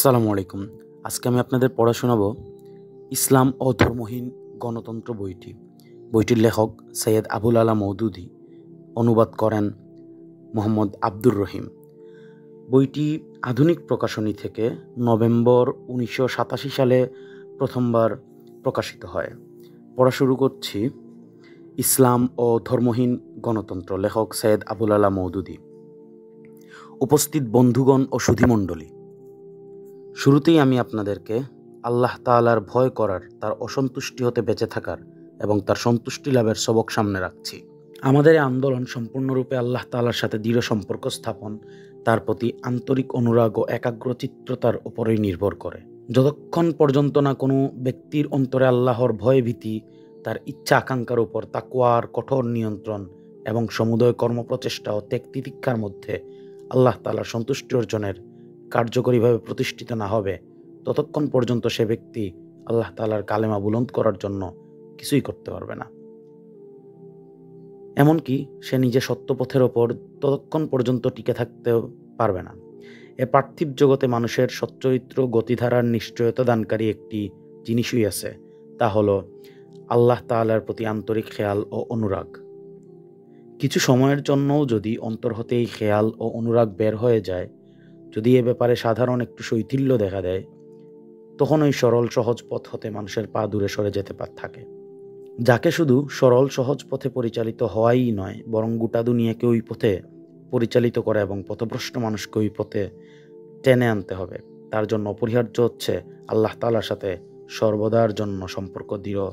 আসসালামু আলাইকুম। আজকে আমি আপনাদের পড়া শোনাবো ইসলাম ও ধর্মহীন গণতন্ত্র বইটি। বইটির লেখক সৈয়দ আবুল আলা মওদুদী, অনুবাদ করেন মোহাম্মদ আব্দুর রহিম। বইটি আধুনিক প্রকাশনী থেকে নভেম্বর 1987 সালে প্রথমবার প্রকাশিত হয়। পড়া শুরু করছি। ইসলাম ও ধর্মহীন গণতন্ত্র, লেখক সৈয়দ আবুল আলা মওদুদী। উপস্থিত বন্ধুগণ ও সুধীমণ্ডলী, শুরুতেই আমি আপনাদেরকে আল্লাহ তাআলার ভয় করার, তার অসন্তুষ্টি হতে বেঁচে থাকার এবং তার সন্তুষ্টি লাভের সবক সামনে রাখছি। আমাদের এই আন্দোলন সম্পূর্ণরূপে আল্লাহ তাআলার সাথে দৃঢ় সম্পর্ক স্থাপন, তার প্রতি আন্তরিক অনুরাগ ও একাগ্রচিত্ততার উপরেই নির্ভর করে। যতক্ষণ পর্যন্ত না কোনো ব্যক্তির অন্তরে আল্লাহর ভয় ভীতি, তার ইচ্ছা আকাঙ্ক্ষার উপর তাকওয়ার কঠোর নিয়ন্ত্রণ এবং সমুদয় কর্মপ্রচেষ্টা ও ত্যাগ তিতিক্ষার মধ্যে আল্লাহ তাআলার সন্তুষ্টি অর্জনের কার্যকরীভাবে প্রতিষ্ঠিত না হবে, ততক্ষণ পর্যন্ত সে ব্যক্তি আল্লাহ তাআলার কালেমা বুলন্দ করার জন্য কিছুই করতে পারবে না। এমনকি সে নিজে সত্যপথের ওপর ততক্ষণ পর্যন্ত টিকে থাকতেও পারবে না। এ পার্থিব জগতে মানুষের সচ্চরিত্র গতিধারার নিশ্চয়তা দানকারী একটি জিনিসই আছে, তা হলো আল্লাহ তাআলার প্রতি আন্তরিক খেয়াল ও অনুরাগ। কিছু সময়ের জন্যও যদি অন্তর হতে এই খেয়াল ও অনুরাগ বের হয়ে যায়, যদি এ ব্যাপারে সাধারণ একটু শৈথিল্য দেখা দেয়, তখন ওই সরল সহজ পথ হতে মানুষের পা দূরে সরে যেতে থাকে। যাকে শুধু সরল সহজ পথে পরিচালিত হওয়াই নয়, বরং গোটা দুনিয়াকে ওই পথে পরিচালিত করা এবং পথভ্রষ্ট মানুষকে ওই পথে টেনে আনতে হবে। তার জন্য অপরিহার্য হচ্ছে আল্লাহ তাআলার সাথে সর্বদার জন্য সম্পর্ক দৃঢ়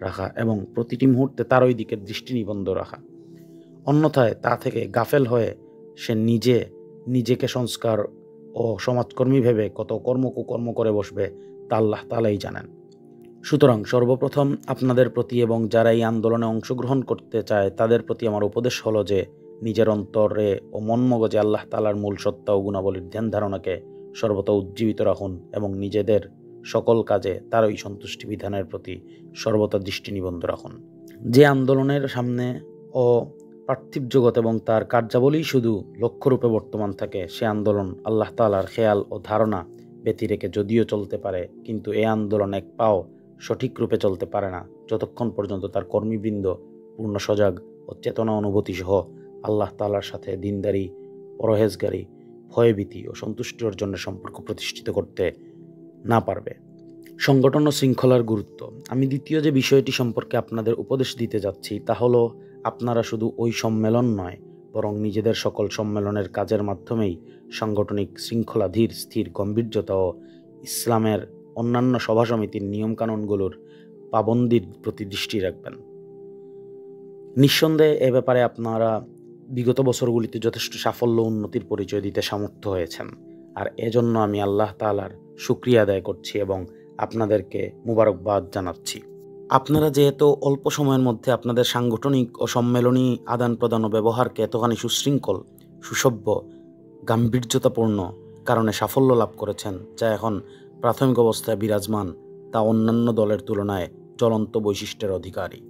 রাখা এবং প্রতিটি মুহূর্তে তার ওই দিকের দৃষ্টি নিবদ্ধ রাখা। অন্যথায় তা থেকে গাফেল হয়ে সে নিজেকে সংস্কার ও সমাজকর্মী ভেবে কত কুকর্ম করে বসবে, তা আল্লাহ তাআলাই জানেন। সুতরাং সর্বপ্রথম আপনাদের প্রতি এবং যারা এই আন্দোলনে অংশগ্রহণ করতে চায় তাদের প্রতি আমার উপদেশ হলো যে নিজের অন্তরে ও মন মগজে আল্লাহ তাআলার মূল সত্তা ও গুণাবলীর ধ্যান ধারণাকে সর্বদা উজ্জীবিত রাখুন এবং নিজেদের সকল কাজে তার ওই সন্তুষ্টি বিধানের প্রতি সর্বদা দৃষ্টি নিবদ্ধ রাখুন। যে আন্দোলনের সামনে ও পার্থিব জগৎ এবং তার কার্যাবলী শুধু লক্ষ্যরূপে বর্তমান থাকে, সে আন্দোলন আল্লাহ তাআলার খেয়াল ও ধারণা ব্যতি রেখে যদিও চলতে পারে, কিন্তু এ আন্দোলন এক পাও সঠিক রূপে চলতে পারে না যতক্ষণ পর্যন্ত তার কর্মীবৃন্দ পূর্ণ সজাগ ও চেতনা অনুভূতি সহ আল্লাহ তাআলার সাথে দিনদারি, পরহেজগারি, ভয়ভীতি ও সন্তুষ্টি অর্জনের সম্পর্ক প্রতিষ্ঠিত করতে না পারবে। সংগঠন ও শৃঙ্খলার গুরুত্ব। আমি দ্বিতীয় যে বিষয়টি সম্পর্কে আপনাদের উপদেশ দিতে যাচ্ছি তা হলো, আপনারা শুধু ওই সম্মেলন নয়, বরং নিজেদের সকল সম্মেলনের কাজের মাধ্যমেই সাংগঠনিক শৃঙ্খলা, ধীর স্থির গম্ভীর্যতা ও ইসলামের অন্যান্য সভা সমিতির নিয়মকানুনগুলোর পাবন্দির প্রতি দৃষ্টি রাখবেন। নিঃসন্দেহে এ ব্যাপারে আপনারা বিগত বছরগুলিতে যথেষ্ট সাফল্য উন্নতির পরিচয় দিতে সমর্থ হয়েছেন, আর এজন্য আমি আল্লাহ তাআলার শুকরিয়া আদায় করছি এবং আপনাদেরকে মুবারকবাদ জানাচ্ছি। আপনারা যেহেতু অল্প সময়ের মধ্যে আপনাদের সাংগঠনিক ও সম্মেলনী আদান প্রদান ও ব্যবহারকে এতখানি সুশৃঙ্খল, সুসভ্য, গাম্ভীর্যতাপূর্ণ কারণে সাফল্য লাভ করেছেন, যা এখন প্রাথমিক অবস্থায় বিরাজমান, তা অন্যান্য দলের তুলনায় জ্বলন্ত বৈশিষ্ট্যের অধিকারী।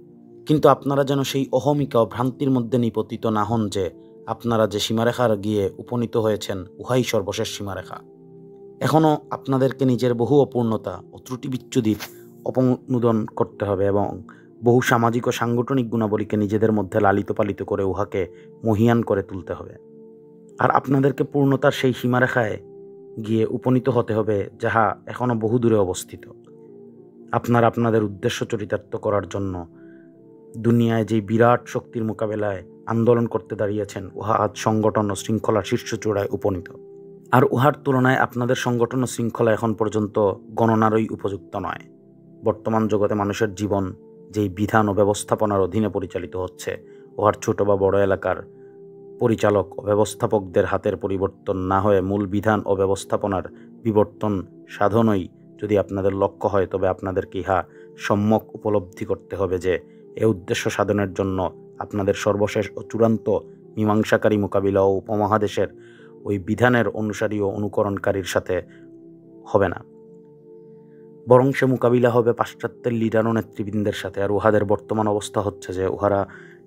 কিন্তু আপনারা যেন সেই অহমিকা ও ভ্রান্তির মধ্যে নিপতিত না হন যে আপনারা যে সীমারেখার গিয়ে উপনীত হয়েছেন উহাই সর্বশেষ সীমারেখা। এখনও আপনাদেরকে নিজের বহু অপূর্ণতা ও ত্রুটি বিচ্যুতির অপনুদন করতে হবে এবং বহু সামাজিক ও সাংগঠনিক গুণাবলীকে নিজেদের মধ্যে লালিত পালিত করে উহাকে মহিয়ান করে তুলতে হবে। আর আপনাদেরকে পূর্ণতার সেই সীমারেখায় গিয়ে উপনীত হতে হবে যাহা এখনও বহু দূরে অবস্থিত। আপনারা আপনাদের উদ্দেশ্য চরিতার্থ করার জন্য দুনিয়ায় যেই বিরাট শক্তির মোকাবেলায় আন্দোলন করতে দাঁড়িয়েছেন, উহা আজ সংগঠন ও শৃঙ্খলার শীর্ষ চূড়ায় উপনীত। আর উহার তুলনায় আপনাদের সংগঠন ও শৃঙ্খলা এখন পর্যন্ত গণনারই উপযুক্ত নয়। বর্তমান জগতে মানুষের জীবন যেই বিধান ও ব্যবস্থাপনার অধীনে পরিচালিত হচ্ছে, উহার ছোট বা বড় এলাকার পরিচালক ও ব্যবস্থাপকদের হাতের পরিবর্তন না হয়ে মূল বিধান ও ব্যবস্থাপনার বিবর্তন সাধনই যদি আপনাদের লক্ষ্য হয়, তবে আপনাদেরকে ইহা সম্যক উপলব্ধি করতে হবে যে এ উদ্দেশ্য সাধনের জন্য আপনাদের সর্বশেষ ও চূড়ান্ত মীমাংসাকারী মোকাবিলা ও উপমহাদেশের ওই বিধানের অনুসারী ও অনুকরণকারীর সাথে হবে না, বরং সে মোকাবিলা হবে পাশ্চাত্যের লিডার ও নেতৃবৃন্দের সাথে। আর উহাদের বর্তমান অবস্থা হচ্ছে যে উহারা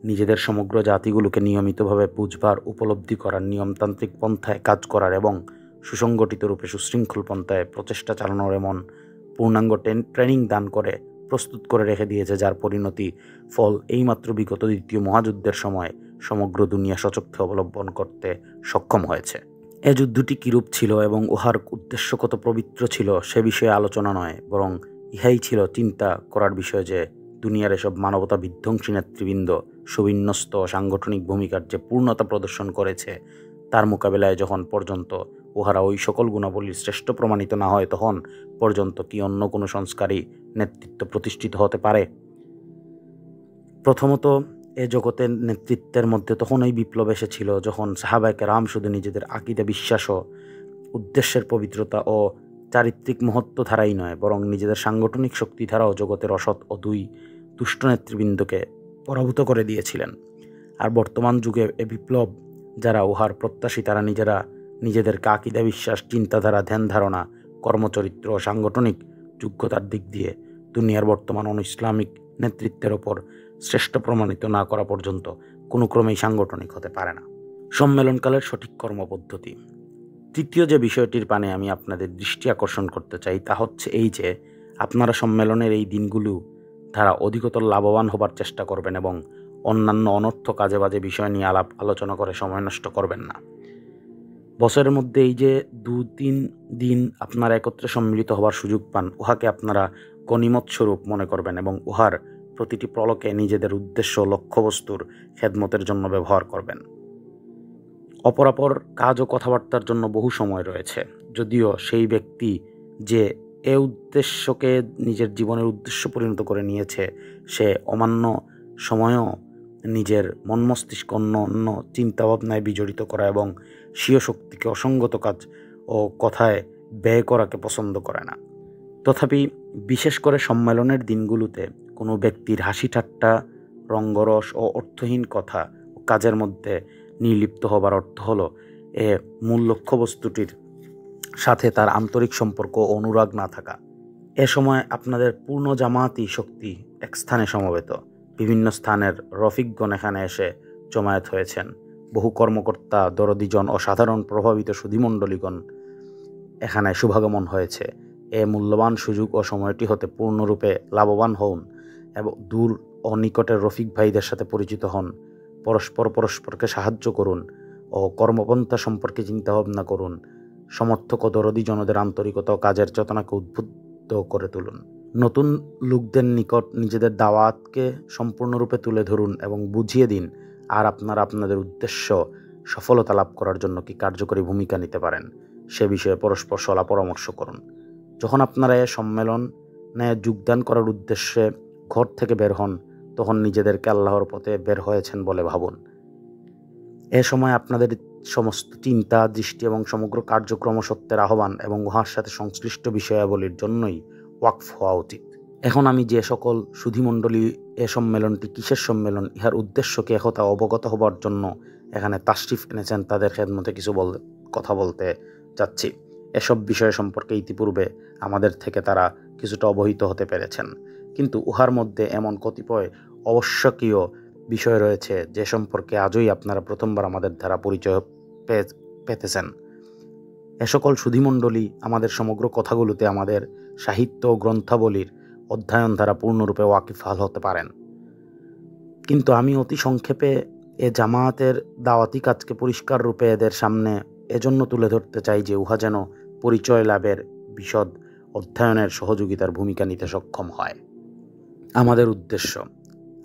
নিজেদের সমগ্র জাতিগুলোকে নিয়মিতভাবে বুঝবার, উপলব্ধি করার, নিয়মতান্ত্রিক পন্থায় কাজ করার এবং সুসংগঠিত রূপে সুশৃঙ্খল পন্থায় প্রচেষ্টা চালানোর এমন পূর্ণাঙ্গ ট্রেনিং দান করে প্রস্তুত করে রেখে দিয়েছে, যার পরিণতি ফল এইমাত্র বিগত দ্বিতীয় মহাযুদ্ধের সময় সমগ্র দুনিয়া সচক্ষে অবলম্বন করতে সক্ষম হয়েছে। এ যুদ্ধটি কিরূপ ছিল এবং উহার উদ্দেশ্য কত পবিত্র ছিল সে বিষয়ে আলোচনা নয়, বরং ইহাই ছিল চিন্তা করার বিষয় যে দুনিয়ার এসব মানবতা বিধ্বংসী নেতৃবৃন্দ সুবিন্যস্ত সাংগঠনিক ভূমিকার যে পূর্ণতা প্রদর্শন করেছে, তার মোকাবেলায় যখন পর্যন্ত উহারা ওই সকল গুণাবলীর শ্রেষ্ঠ প্রমাণিত না হয়, তখন পর্যন্ত কি অন্য কোনো সংস্কারী নেতৃত্ব প্রতিষ্ঠিত হতে পারে? প্রথমত, এ জগতের নেতৃত্বের মধ্যে তখন এই বিপ্লব এসেছিল যখন সাহাবায়ে কেরাম শুধু নিজেদের আকীদা বিশ্বাস ও উদ্দেশ্যের পবিত্রতা ও চারিত্রিক মহত্ব ধারাই নয়, বরং নিজেদের সাংগঠনিক শক্তি ধারাও জগতের অসৎ ও দুষ্ট নেতৃবৃন্দকে পরাভূত করে দিয়েছিলেন। আর বর্তমান যুগে এ বিপ্লব যারা উহার প্রত্যাশী, তারা নিজেরা নিজেদেরকে আকীদা বিশ্বাস, চিন্তাধারা, ধ্যান ধারণা, কর্মচরিত্র ও সাংগঠনিক যোগ্যতার দিক দিয়ে দুনিয়ার বর্তমান ইসলামিক নেতৃত্বের ওপর শ্রেষ্ঠ প্রমাণিত না করা পর্যন্ত কোনো ক্রমেই সাংগঠনিক হতে পারে না। সম্মেলনকালের সঠিক কর্মপদ্ধতি। তৃতীয় যে বিষয়টির পানে আমি আপনাদের দৃষ্টি আকর্ষণ করতে চাই তা হচ্ছে এই যে আপনারা সম্মেলনের এই দিনগুলো দ্বারা অধিকতর লাভবান হবার চেষ্টা করবেন এবং অন্যান্য অনর্থ কাজে বাজে বিষয় নিয়ে আলোচনা করে সময় নষ্ট করবেন না। বছরের মধ্যে এই যে 2-3 দিন আপনারা একত্রে সম্মিলিত হবার সুযোগ পান, উহাকে আপনারা গনিমত স্বরূপ মনে করবেন এবং উহার প্রতিটি পলকে নিজেদের উদ্দেশ্য লক্ষ্যবস্তুর খেদমতের জন্য ব্যবহার করবেন। অপরাপর কাজ ও কথাবার্তার জন্য বহু সময় রয়েছে, যদিও সেই ব্যক্তি যে এ উদ্দেশ্যকে নিজের জীবনের উদ্দেশ্য পরিণত করে নিয়েছে, সে অমান্য সময়ও নিজের মন মস্তিষ্ক অন্য চিন্তাভাবনায় বিজড়িত করা এবং স্বীয় শক্তিকে অসঙ্গত কাজ ও কথায় ব্যয় করাকে পছন্দ করে না। তথাপি বিশেষ করে সম্মেলনের দিনগুলোতে কোনো ব্যক্তির হাসি ঠাট্টা, রঙ্গরস ও অর্থহীন কথা ও কাজের মধ্যে নির্লিপ্ত হবার অর্থ হলো এ মূল লক্ষ্যবস্তুটির সাথে তার আন্তরিক সম্পর্ক ও অনুরাগ না থাকা। এ সময় আপনাদের পূর্ণ জামায়াতি শক্তি এক স্থানে সমবেত। বিভিন্ন স্থানের রফিকগণ এখানে এসে জমায়েত হয়েছেন। বহু কর্মকর্তা, দরদিজন ও সাধারণ প্রভাবিত সুধীমণ্ডলীগণ এখানে শুভাগমন হয়েছে। এ মূল্যবান সুযোগ ও সময়টি হতে পূর্ণরূপে লাভবান হন এবং দূর ও নিকটের রফিক ভাইদের সাথে পরিচিত হন। পরস্পরকে সাহায্য করুন ও কর্মপন্থা সম্পর্কে চিন্তাভাবনা করুন। সমর্থক ও দরদি জনদের আন্তরিকতা ও কাজের চেতনাকে উদ্বুদ্ধ করে তুলুন। নতুন লোকদের নিকট নিজেদের দাওয়াতকে সম্পূর্ণরূপে তুলে ধরুন এবং বুঝিয়ে দিন আর আপনারা আপনাদের উদ্দেশ্য সফলতা লাভ করার জন্য কি কার্যকরী ভূমিকা নিতে পারেন সে বিষয়ে পরস্পর সলা পরামর্শ করুন। যখন আপনারা এ সম্মেলনে যোগদান করার উদ্দেশ্যে ঘর থেকে বের হন, তখন নিজেদেরকে আল্লাহর পথে বের হয়েছেন বলে ভাবুন। এ সময় আপনাদের সমস্ত চিন্তা, দৃষ্টি এবং সমগ্র কার্যক্রম সত্যের আহ্বান এবং উহার সাথে সংশ্লিষ্ট বিষয়াবলীর জন্যই ওয়াকফ হওয়া উচিত। এখন আমি যে সকল সুধীমণ্ডলী এ সম্মেলনটি কিসের সম্মেলন, ইহার উদ্দেশ্যকে একথা অবগত হবার জন্য এখানে তাশরিফ এনেছেন, তাদের খেদমতে কিছু কথা বলতে যাচ্ছি। এসব বিষয় সম্পর্কে ইতিপূর্বে আমাদের থেকে তারা কিছুটা অবহিত হতে পেরেছেন, কিন্তু উহার মধ্যে এমন কতিপয় আবশ্যকীয় বিষয় রয়েছে যে সম্পর্কে আজই আপনারা প্রথমবার আমাদের দ্বারা পরিচয় পেতেছেন। এ সকল সুধীমণ্ডলী আমাদের সমগ্র কথাগুলোতে আমাদের সাহিত্য ও গ্রন্থাবলীর অধ্যয়ন দ্বারা পূর্ণরূপে ওয়াকিফাল হতে পারেন, কিন্তু আমি অতি সংক্ষেপে এ জামায়াতের দাওয়াতি কাজকে পরিষ্কার রূপে এদের সামনে এজন্য তুলে ধরতে চাই যে উহা যেন পরিচয় লাভের বিশদ অধ্যয়নের সহযোগিতার ভূমিকা নিতে সক্ষম হয়। আমাদের উদ্দেশ্য,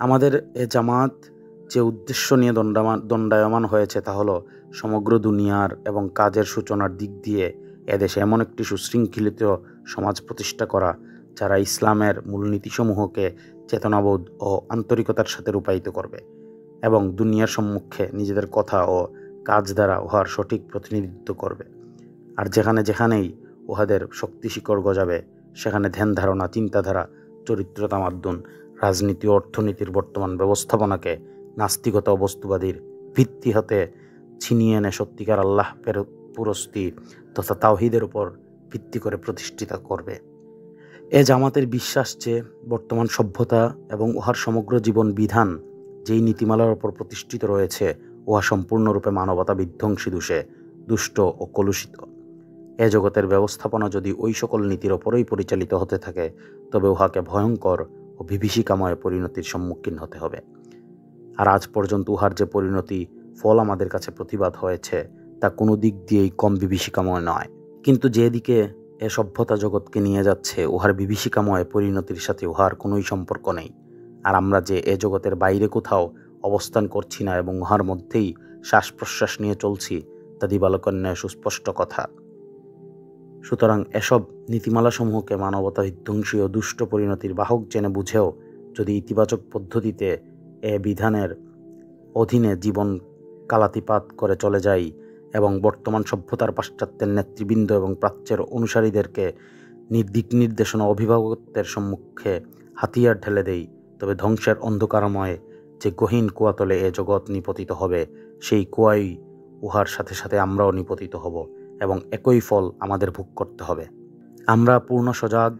আমাদের এ জামায়াত যে উদ্দেশ্য নিয়ে দণ্ডায়মান হয়েছে তা হলো সমগ্র দুনিয়ার এবং কাজের সূচনার দিক দিয়ে এদেশে এমন একটি সুশৃঙ্খলিত সমাজ প্রতিষ্ঠা করা যারা ইসলামের মূলনীতিসমূহকে চেতনাবোধ ও আন্তরিকতার সাথে রূপায়িত করবে এবং দুনিয়ার সম্মুখে নিজেদের কথা ও কাজ দ্বারা উহার সঠিক প্রতিনিধিত্ব করবে। আর যেখানেই উহাদের শক্তি শিকড় গজাবে, সেখানে ধ্যান ধারণা, চিন্তাধারা, চরিত্র তামাদ্দুন, রাজনীতি ও অর্থনীতির বর্তমান ব্যবস্থাপনাকে নাস্তিকতা ও বস্তুবাদীর ভিত্তি হতে ছিনিয়ে এনে সত্যিকার আল্লাহ পুরস্তি তথা তাওহীদের উপর ভিত্তি করে প্রতিষ্ঠিত করবে। এ জামাতের বিশ্বাস যে বর্তমান সভ্যতা এবং উহার সমগ্র জীবন বিধান যেই নীতিমালার উপর প্রতিষ্ঠিত রয়েছে, উহা সম্পূর্ণরূপে মানবতা বিধ্বংসী দুষ্ট ও কলুষিত। এ জগতের ব্যবস্থাপনা যদি ওই সকল নীতির ওপরেই পরিচালিত হতে থাকে, তবে উহাকে ভয়ঙ্কর ও বিভীষিকাময় পরিণতির সম্মুখীন হতে হবে। আর আজ পর্যন্ত উহার যে পরিণতি ফল আমাদের কাছে প্রতিবাদ হয়েছে, তা কোনো দিক দিয়েই কম বিভীষিকাময় নয়। কিন্তু যেদিকে এ সভ্যতা জগৎকে নিয়ে যাচ্ছে, উহার বিভীষিকাময় পরিণতির সাথে উহার কোনোই সম্পর্ক নেই। আর আমরা যে এ জগতের বাইরে কোথাও অবস্থান করছি না এবং উহার মধ্যেই শ্বাস প্রশ্বাস নিয়ে চলছি, তা দিবালোকন্যায় সুস্পষ্ট কথা। সুতরাং এসব নীতিমালাসমূহকে মানবতা বিধ্বংসী ও দুষ্ট পরিণতির বাহক জেনে বুঝেও যদি ইতিবাচক পদ্ধতিতে এ বিধানের অধীনে জীবন কালাতিপাত করে চলে যাই এবং বর্তমান সভ্যতার পাশ্চাত্যের নেতৃবৃন্দ এবং প্রাচ্যের অনুসারীদেরকে দিক নির্দেশনা অভিভাবকত্বের সম্মুখে হাতিয়ার ঢেলে দেই, তবে ধ্বংসের অন্ধকারময় যে গহীন কুয়াতলে এ জগৎ নিপতিত হবে, সেই কুয়াই উহার সাথে সাথে আমরাও নিপতিত হব এবং একই ফল আমাদের ভোগ করতে হবে। আমরা পূর্ণ সজাগ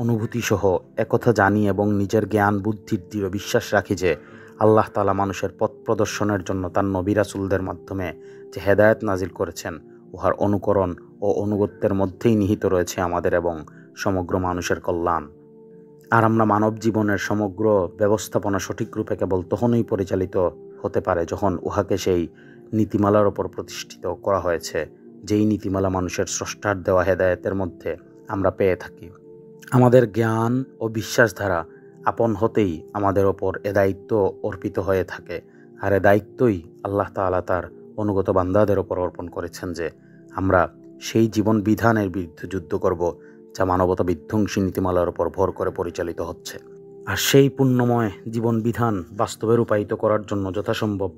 অনুভূতিসহ একথা জানি এবং নিজের জ্ঞান বুদ্ধির দৃঢ় বিশ্বাস রাখি যে আল্লাহ তাআলা মানুষের পথ প্রদর্শনের জন্য তার নবী রাসূলদের মাধ্যমে যে হেদায়েত নাজিল করেছেন, উহার অনুকরণ ও অনুগত্যের মধ্যেই নিহিত রয়েছে আমাদের এবং সমগ্র মানুষের কল্যাণ। আর আমরা মানব জীবনের সমগ্র ব্যবস্থাপনা সঠিক রূপে কেবল তখনই পরিচালিত হতে পারে যখন উহাকে সেই নীতিমালার ওপর প্রতিষ্ঠিত করা হয়েছে, যেই নীতিমালা মানুষের স্রষ্টার দেওয়া হেদায়েতের মধ্যে আমরা পেয়ে থাকি। আমাদের জ্ঞান ও বিশ্বাস দ্বারা আপন হতেই আমাদের ওপর এ দায়িত্ব অর্পিত হয়ে থাকে। আর এ দায়িত্বই আল্লাহ তাআলা তার অনুগত বান্দাদের ওপর অর্পণ করেছেন যে আমরা সেই জীবন বিধানের বিরুদ্ধে যুদ্ধ করব যা মানবতা বিধ্বংসী নীতিমালার ওপর ভর করে পরিচালিত হচ্ছে। আর সেই পুণ্যময় জীবন বিধান বাস্তবে রূপায়িত করার জন্য যথাসম্ভব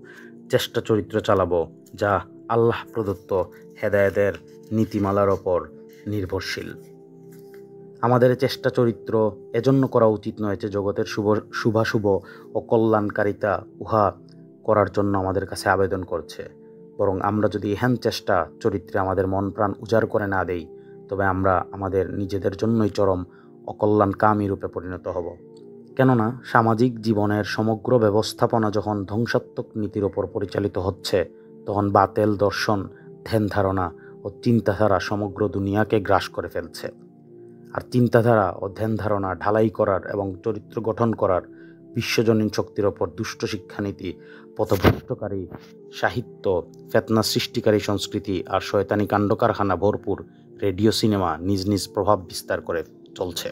চেষ্টা চরিত্র চালাবো, যা আল্লাহ প্রদত্ত হেদায়েতের নীতিমালার ওপর নির্ভরশীল। আমাদের চেষ্টা চরিত্র এজন্য করা উচিত নয় যে জগতের শুভাশুভ ও কল্যাণকারিতা উহা করার জন্য আমাদের কাছে আবেদন করছে, বরং আমরা যদি এহেন চেষ্টা চরিত্রে আমাদের মন প্রাণ উজাড় করে না দেই, তবে আমরা আমাদের নিজেদের জন্যই চরম অকল্যাণকামী রূপে পরিণত হব। কেননা সামাজিক জীবনের সমগ্র ব্যবস্থাপনা যখন ধ্বংসাত্মক নীতির ওপর পরিচালিত হচ্ছে, তখন বাতেল দর্শন, ধ্যান ধারণা ও চিন্তাধারা সমগ্র দুনিয়াকে গ্রাস করে ফেলছে। আর চিন্তাধারা ও ধ্যান ধারণা ঢালাই করার এবং চরিত্র গঠন করার বিশ্বজনীন শক্তির ওপর দুষ্ট শিক্ষানীতি, পথভ্রষ্টকারী সাহিত্য, ফেতনা সৃষ্টিকারী সংস্কৃতি আর শয়তানি কাণ্ডকারখানা ভরপুর রেডিও সিনেমা নিজ নিজ প্রভাব বিস্তার করে চলছে।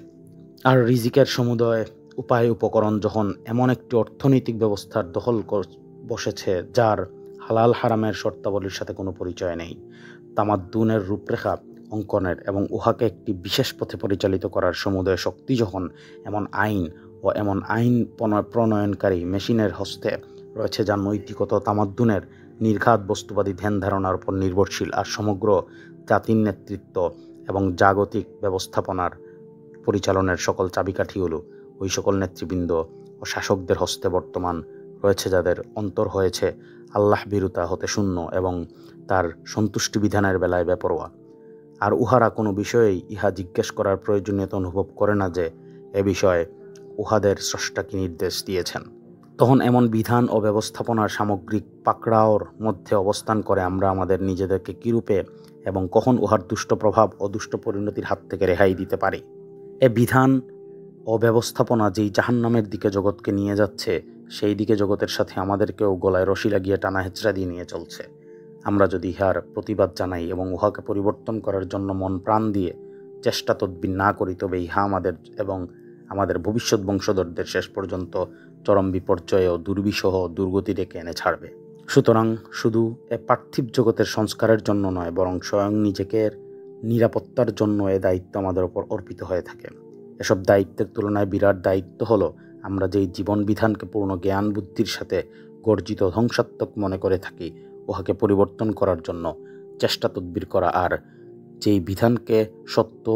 আর রিজিকের সমুদয় উপায় উপকরণ যখন এমন একটি অর্থনৈতিক ব্যবস্থার দখল বসেছে যার হালাল হারামের শর্তাবলীর সাথে কোনো পরিচয় নেই, তামাদ্দুনের রূপরেখা অঙ্কনের এবং উহাকে একটি বিশেষ পথে পরিচালিত করার সমুদয় শক্তি যখন এমন আইন ও এমন আইন প্রণয়নকারী মেশিনের হস্তে রয়েছে যা নৈতিকতা তামাদ্দুনের নির্ঘাত বস্তুবাদী ধ্যান ধারণার উপর নির্ভরশীল, আর সমগ্র জাতির নেতৃত্ব এবং জাগতিক ব্যবস্থাপনার পরিচালনের সকল চাবিকাঠিগুলো ওই সকল নেতৃবৃন্দ ও শাসকদের হস্তে বর্তমান রয়েছে, যাদের অন্তর হয়েছে আল্লাহ ভীরুতা হতে শূন্য এবং তার সন্তুষ্টি বিধানের বেলায় বেপরোয়া। আর উহারা কোনো বিষয়েই ইহা জিজ্ঞেস করার প্রয়োজনীয়তা অনুভব করে না যে এ বিষয়ে উহাদের স্রষ্টা কি নির্দেশ দিয়েছেন। তখন এমন বিধান ও ব্যবস্থাপনার সামগ্রিক পাকড়াওর মধ্যে অবস্থান করে আমরা আমাদের নিজেদেরকে কিরূপে এবং কখন উহার দুষ্ট প্রভাব ও দুষ্ট পরিণতির হাত থেকে রেহাই দিতে পারি। এ বিধান ও ব্যবস্থাপনা যেই জাহান্নামের দিকে জগৎকে নিয়ে যাচ্ছে, সেই দিকে জগতের সাথে আমাদেরকেও গলায় রশি লাগিয়ে টানা হেঁচড়া দিয়ে নিয়ে চলছে। আমরা যদি ইহার প্রতিবাদ জানাই এবং উহাকে পরিবর্তন করার জন্য মন প্রাণ দিয়ে চেষ্টা তদবির না করি, তবে ইহা আমাদের এবং আমাদের ভবিষ্যৎ বংশধরদের শেষ পর্যন্ত চরম বিপর্যয় ও দুর্বিষহ দুর্গতি ডেকে এনে ছাড়বে। সুতরাং শুধু এ পার্থিব জগতের সংস্কারের জন্য নয়, বরং স্বয়ং নিজেকে নিরাপত্তার জন্য এ দায়িত্ব আমাদের ওপর অর্পিত হয়ে থাকে। এসব দায়িত্বের তুলনায় বিরাট দায়িত্ব হলো আমরা যেই জীবন বিধানকে পূর্ণ জ্ঞান বুদ্ধির সাথে গর্জিত ধ্বংসাত্মক মনে করে থাকি, উহাকে পরিবর্তন করার জন্য চেষ্টা তদবির করা, আর যেই বিধানকে সত্য,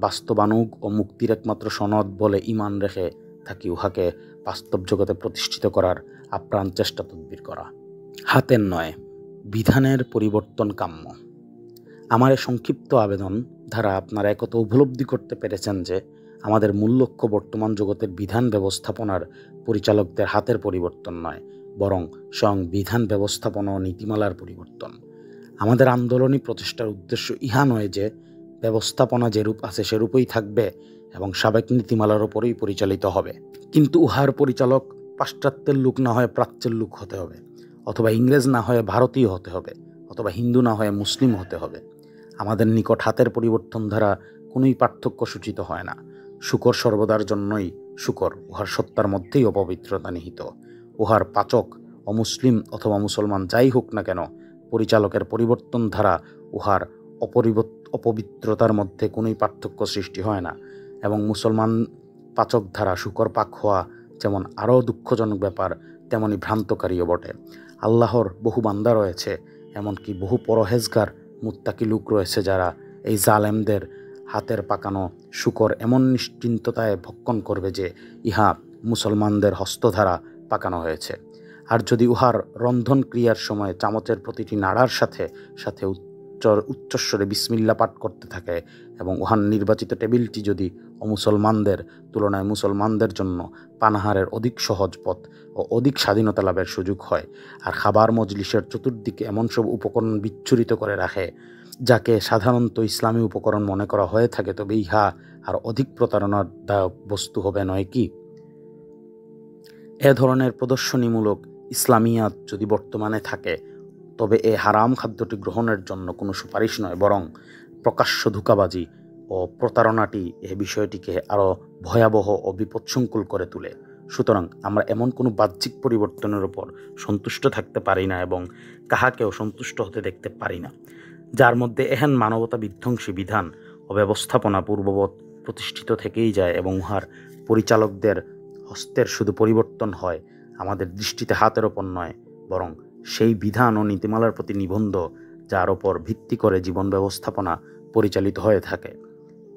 বাস্তবানুগ ও মুক্তির একমাত্র সনদ বলে ঈমান রেখে থাকি, উহাকে বাস্তব জগতে প্রতিষ্ঠিত করার আপ্রাণ চেষ্টা তদবির করা। হাতের নয়, বিধানের পরিবর্তন কাম্য। আমার এই সংক্ষিপ্ত আবেদন দ্বারা আপনারা একথা উপলব্ধি করতে পেরেছেন যে আমাদের মূল লক্ষ্য বর্তমান জগতের বিধান ব্যবস্থাপনার পরিচালকদের হাতের পরিবর্তন নয়, বরং স্বয়ং বিধান ব্যবস্থাপনা ও নীতিমালার পরিবর্তন। আমাদের আন্দোলনী প্রচেষ্টার উদ্দেশ্য ইহা নয় যে ব্যবস্থাপনা যেরূপ আছে সেরূপই থাকবে এবং সাবেক নীতিমালার ওপরেই পরিচালিত হবে, কিন্তু উহার পরিচালক পাশ্চাত্যের লোক না হয়ে প্রাচ্যের লোক হতে হবে, অথবা ইংরেজ না হয়ে ভারতীয় হতে হবে, অথবা হিন্দু না হয়ে মুসলিম হতে হবে। আমাদের নিকট হাতের পরিবর্তন দ্বারা কোনোই পার্থক্য সূচিত হয় না। শূকর সর্বদার জন্যই শূকর, উহার সত্তার মধ্যেই অপবিত্রতা নিহিত। উহার পাচক অমুসলিম অথবা মুসলমান যাই হোক না কেন, পরিচালকের পরিবর্তন দ্বারা উহার অপবিত্রতার মধ্যে কোনোই পার্থক্য সৃষ্টি হয় না, এবং মুসলমান পাচক দ্বারা শূকর পাক হওয়া যেমন আরও দুঃখজনক ব্যাপার, তেমনি ভ্রান্তকারীও বটে। আল্লাহর বহু বান্দা রয়েছে, এমনকি বহু পরহেজগার মুত্তাকি লোক রয়েছে, যারা এই জালেমদের হাতের পাকানো শূকর এমন নিশ্চিন্ততায় ভক্ষণ করবে যে ইহা মুসলমানদের হস্তধারা পাকানো হয়েছে। আর যদি উহার রন্ধন ক্রিয়ার সময় চামচের প্রতিটি নাড়ার সাথে সাথে উচ্চস্বরে বিসমিল্লা পাঠ করতে থাকে, এবং উহার নির্বাচিত টেবিলটি যদি অমুসলমানদের তুলনায় মুসলমানদের জন্য পানাহারের অধিক সহজ পথ ও অধিক স্বাধীনতা লাভের সুযোগ হয়, আর খাবার মজলিসের চতুর্দিকে এমন সব উপকরণ বিচ্ছুরিত করে রাখে যাকে সাধারণত ইসলামী উপকরণ মনে করা হয়ে থাকে, তবে ইহা আর অধিক প্রতারণাদায়ক বস্তু হবে নয় কি? এ ধরনের প্রদর্শনীমূলক ইসলামিয়াত যদি বর্তমানে থাকে, তবে এ হারাম খাদ্যটি গ্রহণের জন্য কোনো সুপারিশ নয়, বরং প্রকাশ্য ধোঁকাবাজি ও প্রতারণাটি এ বিষয়টিকে আরও ভয়াবহ ও বিপদসংকুল করে তোলে। সুতরাং আমরা এমন কোনো বাহ্যিক পরিবর্তনের ওপর সন্তুষ্ট থাকতে পারি না এবং কাহাকেও সন্তুষ্ট হতে দেখতে পারি না, যার মধ্যে এহেন মানবতা বিধ্বংসী বিধান ও ব্যবস্থাপনা পূর্ববৎ প্রতিষ্ঠিত থেকেই যায় এবং উহার পরিচালকদের হস্তের শুধু পরিবর্তন হয় আমাদের দৃষ্টিতে হাতের ওপর নয়, বরং সেই বিধান ও নীতিমালার প্রতি নিবন্ধ যার ওপর ভিত্তি করে জীবন ব্যবস্থাপনা পরিচালিত হয়ে থাকে।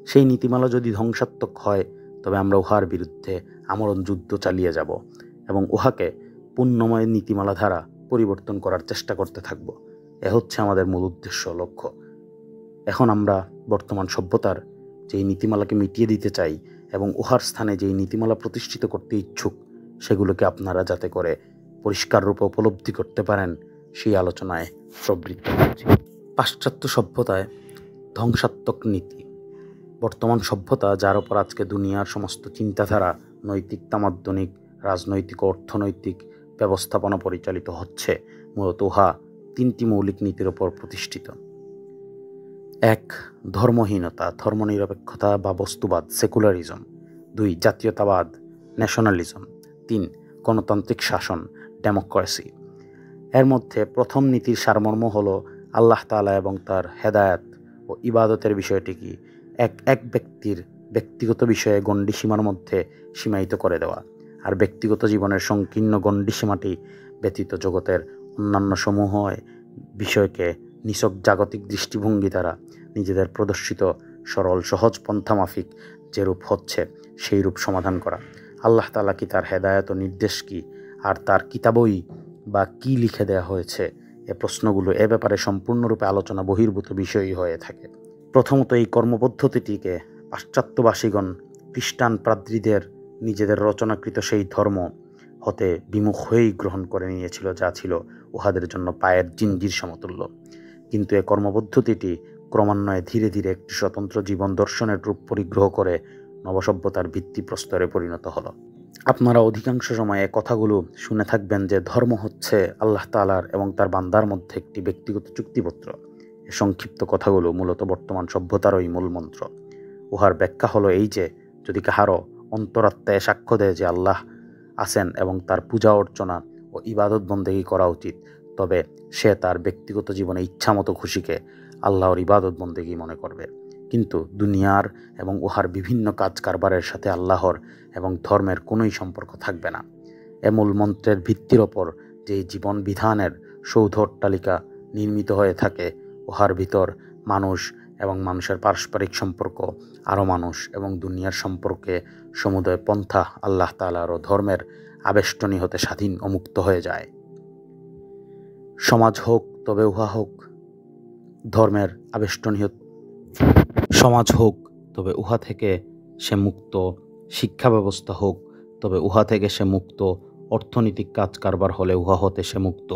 সেই নীতিমালা যদি ধ্বংসাত্মক হয়, তবে আমরা উহার বিরুদ্ধে আমরণ যুদ্ধ চালিয়ে যাব এবং উহাকে পুণ্যময় নীতিমালা দ্বারা পরিবর্তন করার চেষ্টা করতে থাকব। এ হচ্ছে আমাদের মূল উদ্দেশ্য, লক্ষ্য। এখন আমরা বর্তমান সভ্যতার যেই নীতিমালাকে মিটিয়ে দিতে চাই এবং উহার স্থানে যেই নীতিমালা প্রতিষ্ঠিত করতে ইচ্ছুক, সেগুলোকে আপনারা যাতে করে পরিষ্কার রূপে উপলব্ধি করতে পারেন, সেই আলোচনায় প্রবৃত্ত হচ্ছে। পাশ্চাত্য সভ্যতায় ধ্বংসাত্মক নীতি। বর্তমান সভ্যতা, যার ওপর আজকে দুনিয়ার সমস্ত চিন্তাধারা, নৈতিক, তামাদ্দনিক, রাজনৈতিক ও অর্থনৈতিক ব্যবস্থাপনা পরিচালিত হচ্ছে, মূলত উহা তিনটি মৌলিক নীতির ওপর প্রতিষ্ঠিত। 1. ধর্মহীনতা, ধর্মনিরপেক্ষতা বা বস্তুবাদ, সেকুলারিজম। 2. জাতীয়তাবাদ, ন্যাশনালিজম। 3. গণতান্ত্রিক শাসন, ডেমোক্রেসি। এর মধ্যে প্রথম নীতির সারমর্ম হল আল্লাহ তাআলা এবং তার হেদায়েত ও ইবাদতের বিষয়টি কি এক ব্যক্তির ব্যক্তিগত বিষয়ে গণ্ডিসীমার মধ্যে সীমায়িত করে দেওয়া, আর ব্যক্তিগত জীবনের সংকীর্ণ গণ্ডিসীমাটি ব্যতীত জগতের অন্যান্য সমূহ বিষয়কে নিছক জাগতিক দৃষ্টিভঙ্গি দ্বারা নিজেদের প্রদর্শিত সরল সহজ পন্থামাফিক যেরূপ হচ্ছে সেই রূপ সমাধান করা। আল্লাহ তাআলা কি, তার হেদায়েত ও নির্দেশ কি, আর তার কিতাবই বা কি লিখে দেয়া হয়েছে, এ প্রশ্নগুলো এ ব্যাপারে সম্পূর্ণরূপে আলোচনা বহির্ভূত বিষয়ই হয়ে থাকে। প্রথমত, এই কর্মপদ্ধতিটিকে পাশ্চাত্যবাসীগণ খ্রিস্টান পাদ্রীদের নিজেদের রচনাকৃত সেই ধর্ম হতে বিমুখ হয়েই গ্রহণ করে নিয়েছিল, যা ছিল উহাদের জন্য পায়ের জিঞ্জির সমতুল্য। কিন্তু এ কর্মপদ্ধতিটি ক্রমান্বয়ে ধীরে ধীরে একটি স্বতন্ত্র জীবন দর্শনের রূপ পরিগ্রহ করে নবসভ্যতার ভিত্তিপ্রস্তরে পরিণত হলো। আপনারা অধিকাংশ সময় এ কথাগুলো শুনে থাকবেন যে ধর্ম হচ্ছে আল্লাহ তাআলার এবং তার বান্দার মধ্যে একটি ব্যক্তিগত চুক্তিপত্র। এ সংক্ষিপ্ত কথাগুলো মূলত বর্তমান সভ্যতারই মূলমন্ত্র। উহার ব্যাখ্যা হলো এই যে, যদি কাহারও অন্তরাত্মায় সাক্ষ্য দেয় যে আল্লাহ আছেন এবং তার পূজা অর্চনা ও ইবাদত বন্দেগী করা উচিত, তবে সে তার ব্যক্তিগত জীবনে ইচ্ছামতো খুশিকে আল্লাহর ইবাদত বন্দেগী মনে করবে। কিন্তু দুনিয়ার এবং উহার বিভিন্ন কাজ কারবারের সাথে আল্লাহর এবং ধর্মের কোনোই সম্পর্ক থাকবে না। এ মূল মন্ত্রের ভিত্তির ওপর যে জীবন বিধানের সৌধ অট্টালিকা নির্মিত হয়ে থাকে, উহার ভিতর মানুষ এবং মানুষের পারস্পরিক সম্পর্ক, আরও মানুষ এবং দুনিয়ার সম্পর্কে সমুদয় পন্থা আল্লাহ তাআলার ও ধর্মের আবেষ্টনী হতে স্বাধীন ও মুক্ত হয়ে যায়। সমাজ হোক তবে উহা হোক ধর্মের আবেষ্টনী, সমাজ হোক তবে উহা থেকে সে মুক্ত, শিক্ষা ব্যবস্থা হোক তবে উহা থেকে সে মুক্ত, অর্থনৈতিক কাজ কারবার হলে উহা হতে সে মুক্ত,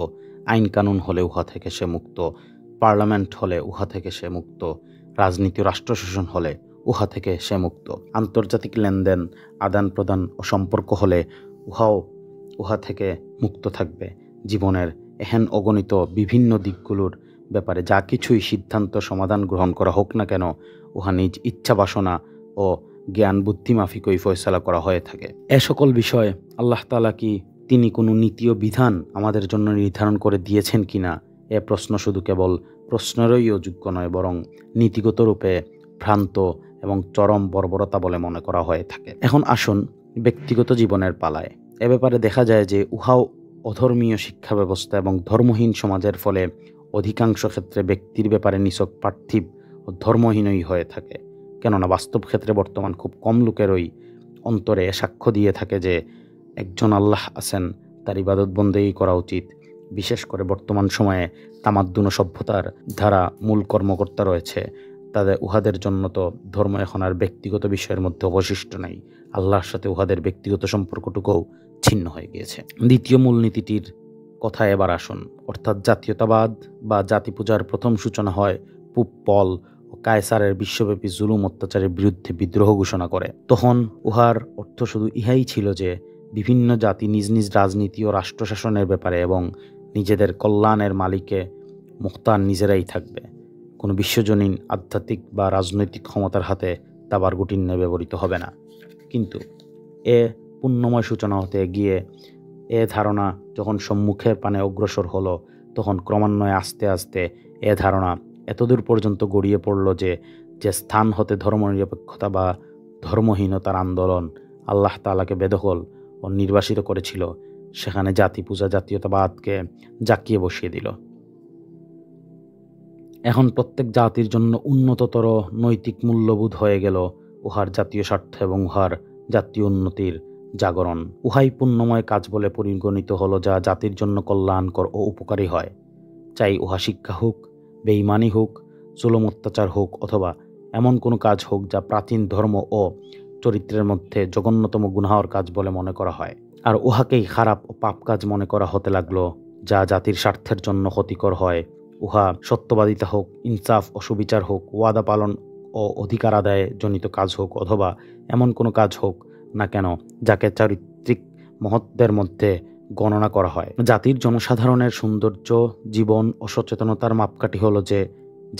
আইন কানুন হলে উহা থেকে সে মুক্ত, পার্লামেন্ট হলে উহা থেকে সে মুক্ত, রাজনীতি ও রাষ্ট্র শাসন হলে উহা থেকে সে মুক্ত, আন্তর্জাতিক লেনদেন, আদান প্রদান ও সম্পর্ক হলে উহা থেকে মুক্ত থাকবে। জীবনের এহেন অগণিত বিভিন্ন দিকগুলোর ব্যাপারে যা কিছুই সিদ্ধান্ত সমাধান গ্রহণ করা হোক না কেন, উহা নিজ ইচ্ছা বাসনা ও জ্ঞান বুদ্ধি মাফিকই ফয়সালা করা হয়ে থাকে। এ সকল বিষয়ে আল্লাহ তাআলা কি তিনি কোনো নীতি ও বিধান আমাদের জন্য নির্ধারণ করে দিয়েছেন কিনা, এ প্রশ্ন শুধু কেবল প্রশ্নেরই অযোগ্য নয়, বরং নীতিগত রূপে ভ্রান্ত এবং চরম বর্বরতা বলে মনে করা হয়ে থাকে। এখন আসুন ব্যক্তিগত জীবনের পালায়। এ ব্যাপারে দেখা যায় যে উহাও অধর্মীয় শিক্ষা ব্যবস্থা এবং ধর্মহীন সমাজের ফলে অধিকাংশ ক্ষেত্রে ব্যক্তির ব্যাপারে নিছক পার্থিব ও ধর্মহীনই হয়ে থাকে। কেননা বাস্তব ক্ষেত্রে বর্তমান খুব কম লোকেরই অন্তরে সাক্ষ্য দিয়ে থাকে যে একজন আল্লাহ আছেন, তার ইবাদত বন্দেগী করা উচিত। বিশেষ করে বর্তমান সময়ে তামাদ্দুন ও সভ্যতার ধারা মূল কর্মকর্তা রয়েছে, উহাদের জন্য তো ধর্ম এখন আর ব্যক্তিগত বিষয়ের মধ্যে অবশিষ্ট নেই, আল্লাহর সাথে উহাদের ব্যক্তিগত সম্পর্কটুকুও ছিন্ন হয়ে গিয়েছে। দ্বিতীয় মূলনীতিটির কথায় এবার আসুন, অর্থাৎ জাতীয়তাবাদ বা জাতি পূজার প্রথম সূচনা হয় পুপ পল ও কায়সারের বিশ্বব্যাপী জুলুম অত্যাচারের বিরুদ্ধে বিদ্রোহ ঘোষণা করে। তখন উহার অর্থ শুধু ইহাই ছিল যে বিভিন্ন জাতি নিজ নিজ রাজনীতি ও রাষ্ট্রশাসনের ব্যাপারে এবং নিজেদের কল্যাণের মালিকে মুখতার নিজেরাই থাকবে। কোনো বিশ্বজনীন আধ্যাত্মিক বা রাজনৈতিক ক্ষমতার হাতে দাবার গুটির ন্যায় ব্যবহৃত হবে না। কিন্তু এ পুণ্যময় সূচনা হতে গিয়ে এ ধারণা যখন সম্মুখের পানে অগ্রসর হলো, তখন ক্রমান্বয়ে আস্তে আস্তে এ ধারণা এতদূর পর্যন্ত গড়িয়ে পড়ল যে স্থান হতে ধর্মনিরপেক্ষতা বা ধর্মহীনতার আন্দোলন আল্লাহ তাআলাকে বেদখল ও নির্বাসিত করেছিল, সেখানে জাতি পূজা জাতীয়তাবাদকে জাকিয়ে বসিয়ে দিল। এখন প্রত্যেক জাতির জন্য উন্নততর নৈতিক মূল্যবোধ হয়ে গেল উহার জাতীয় স্বার্থ এবং উহার জাতীয় উন্নতির জাগরণ। উহাই পুণ্যময় কাজ বলে পরিগণিত হলো, যা জাতির জন্য কল্যাণকর ও উপকারী হয়। চাই উহা শিক্ষা হোক, বেঈমানি হোক, জুলুম অত্যাচার হোক, অথবা এমন কোনো কাজ হোক যা প্রাচীন ধর্ম ও চরিত্রের মধ্যে জঘন্যতম গুনাহর কাজ বলে মনে করা হয়। আর উহাকেই খারাপ ও পাপ কাজ মনে করা হতে লাগলো, যা জাতির স্বার্থের জন্য ক্ষতিকর হয়। উহা সত্যবাদিতা হোক, ইনসাফ ও সুবিচার হোক, ওয়াদা পালন ও অধিকার আদায়ে জনিত কাজ হোক, অথবা এমন কোনো কাজ হোক না কেন যাকে চারিত্রিক মহত্বের মধ্যে গণনা করা হয়। জাতির জনসাধারণের সৌন্দর্য, জীবন ও সচেতনতার মাপকাঠি হলো যে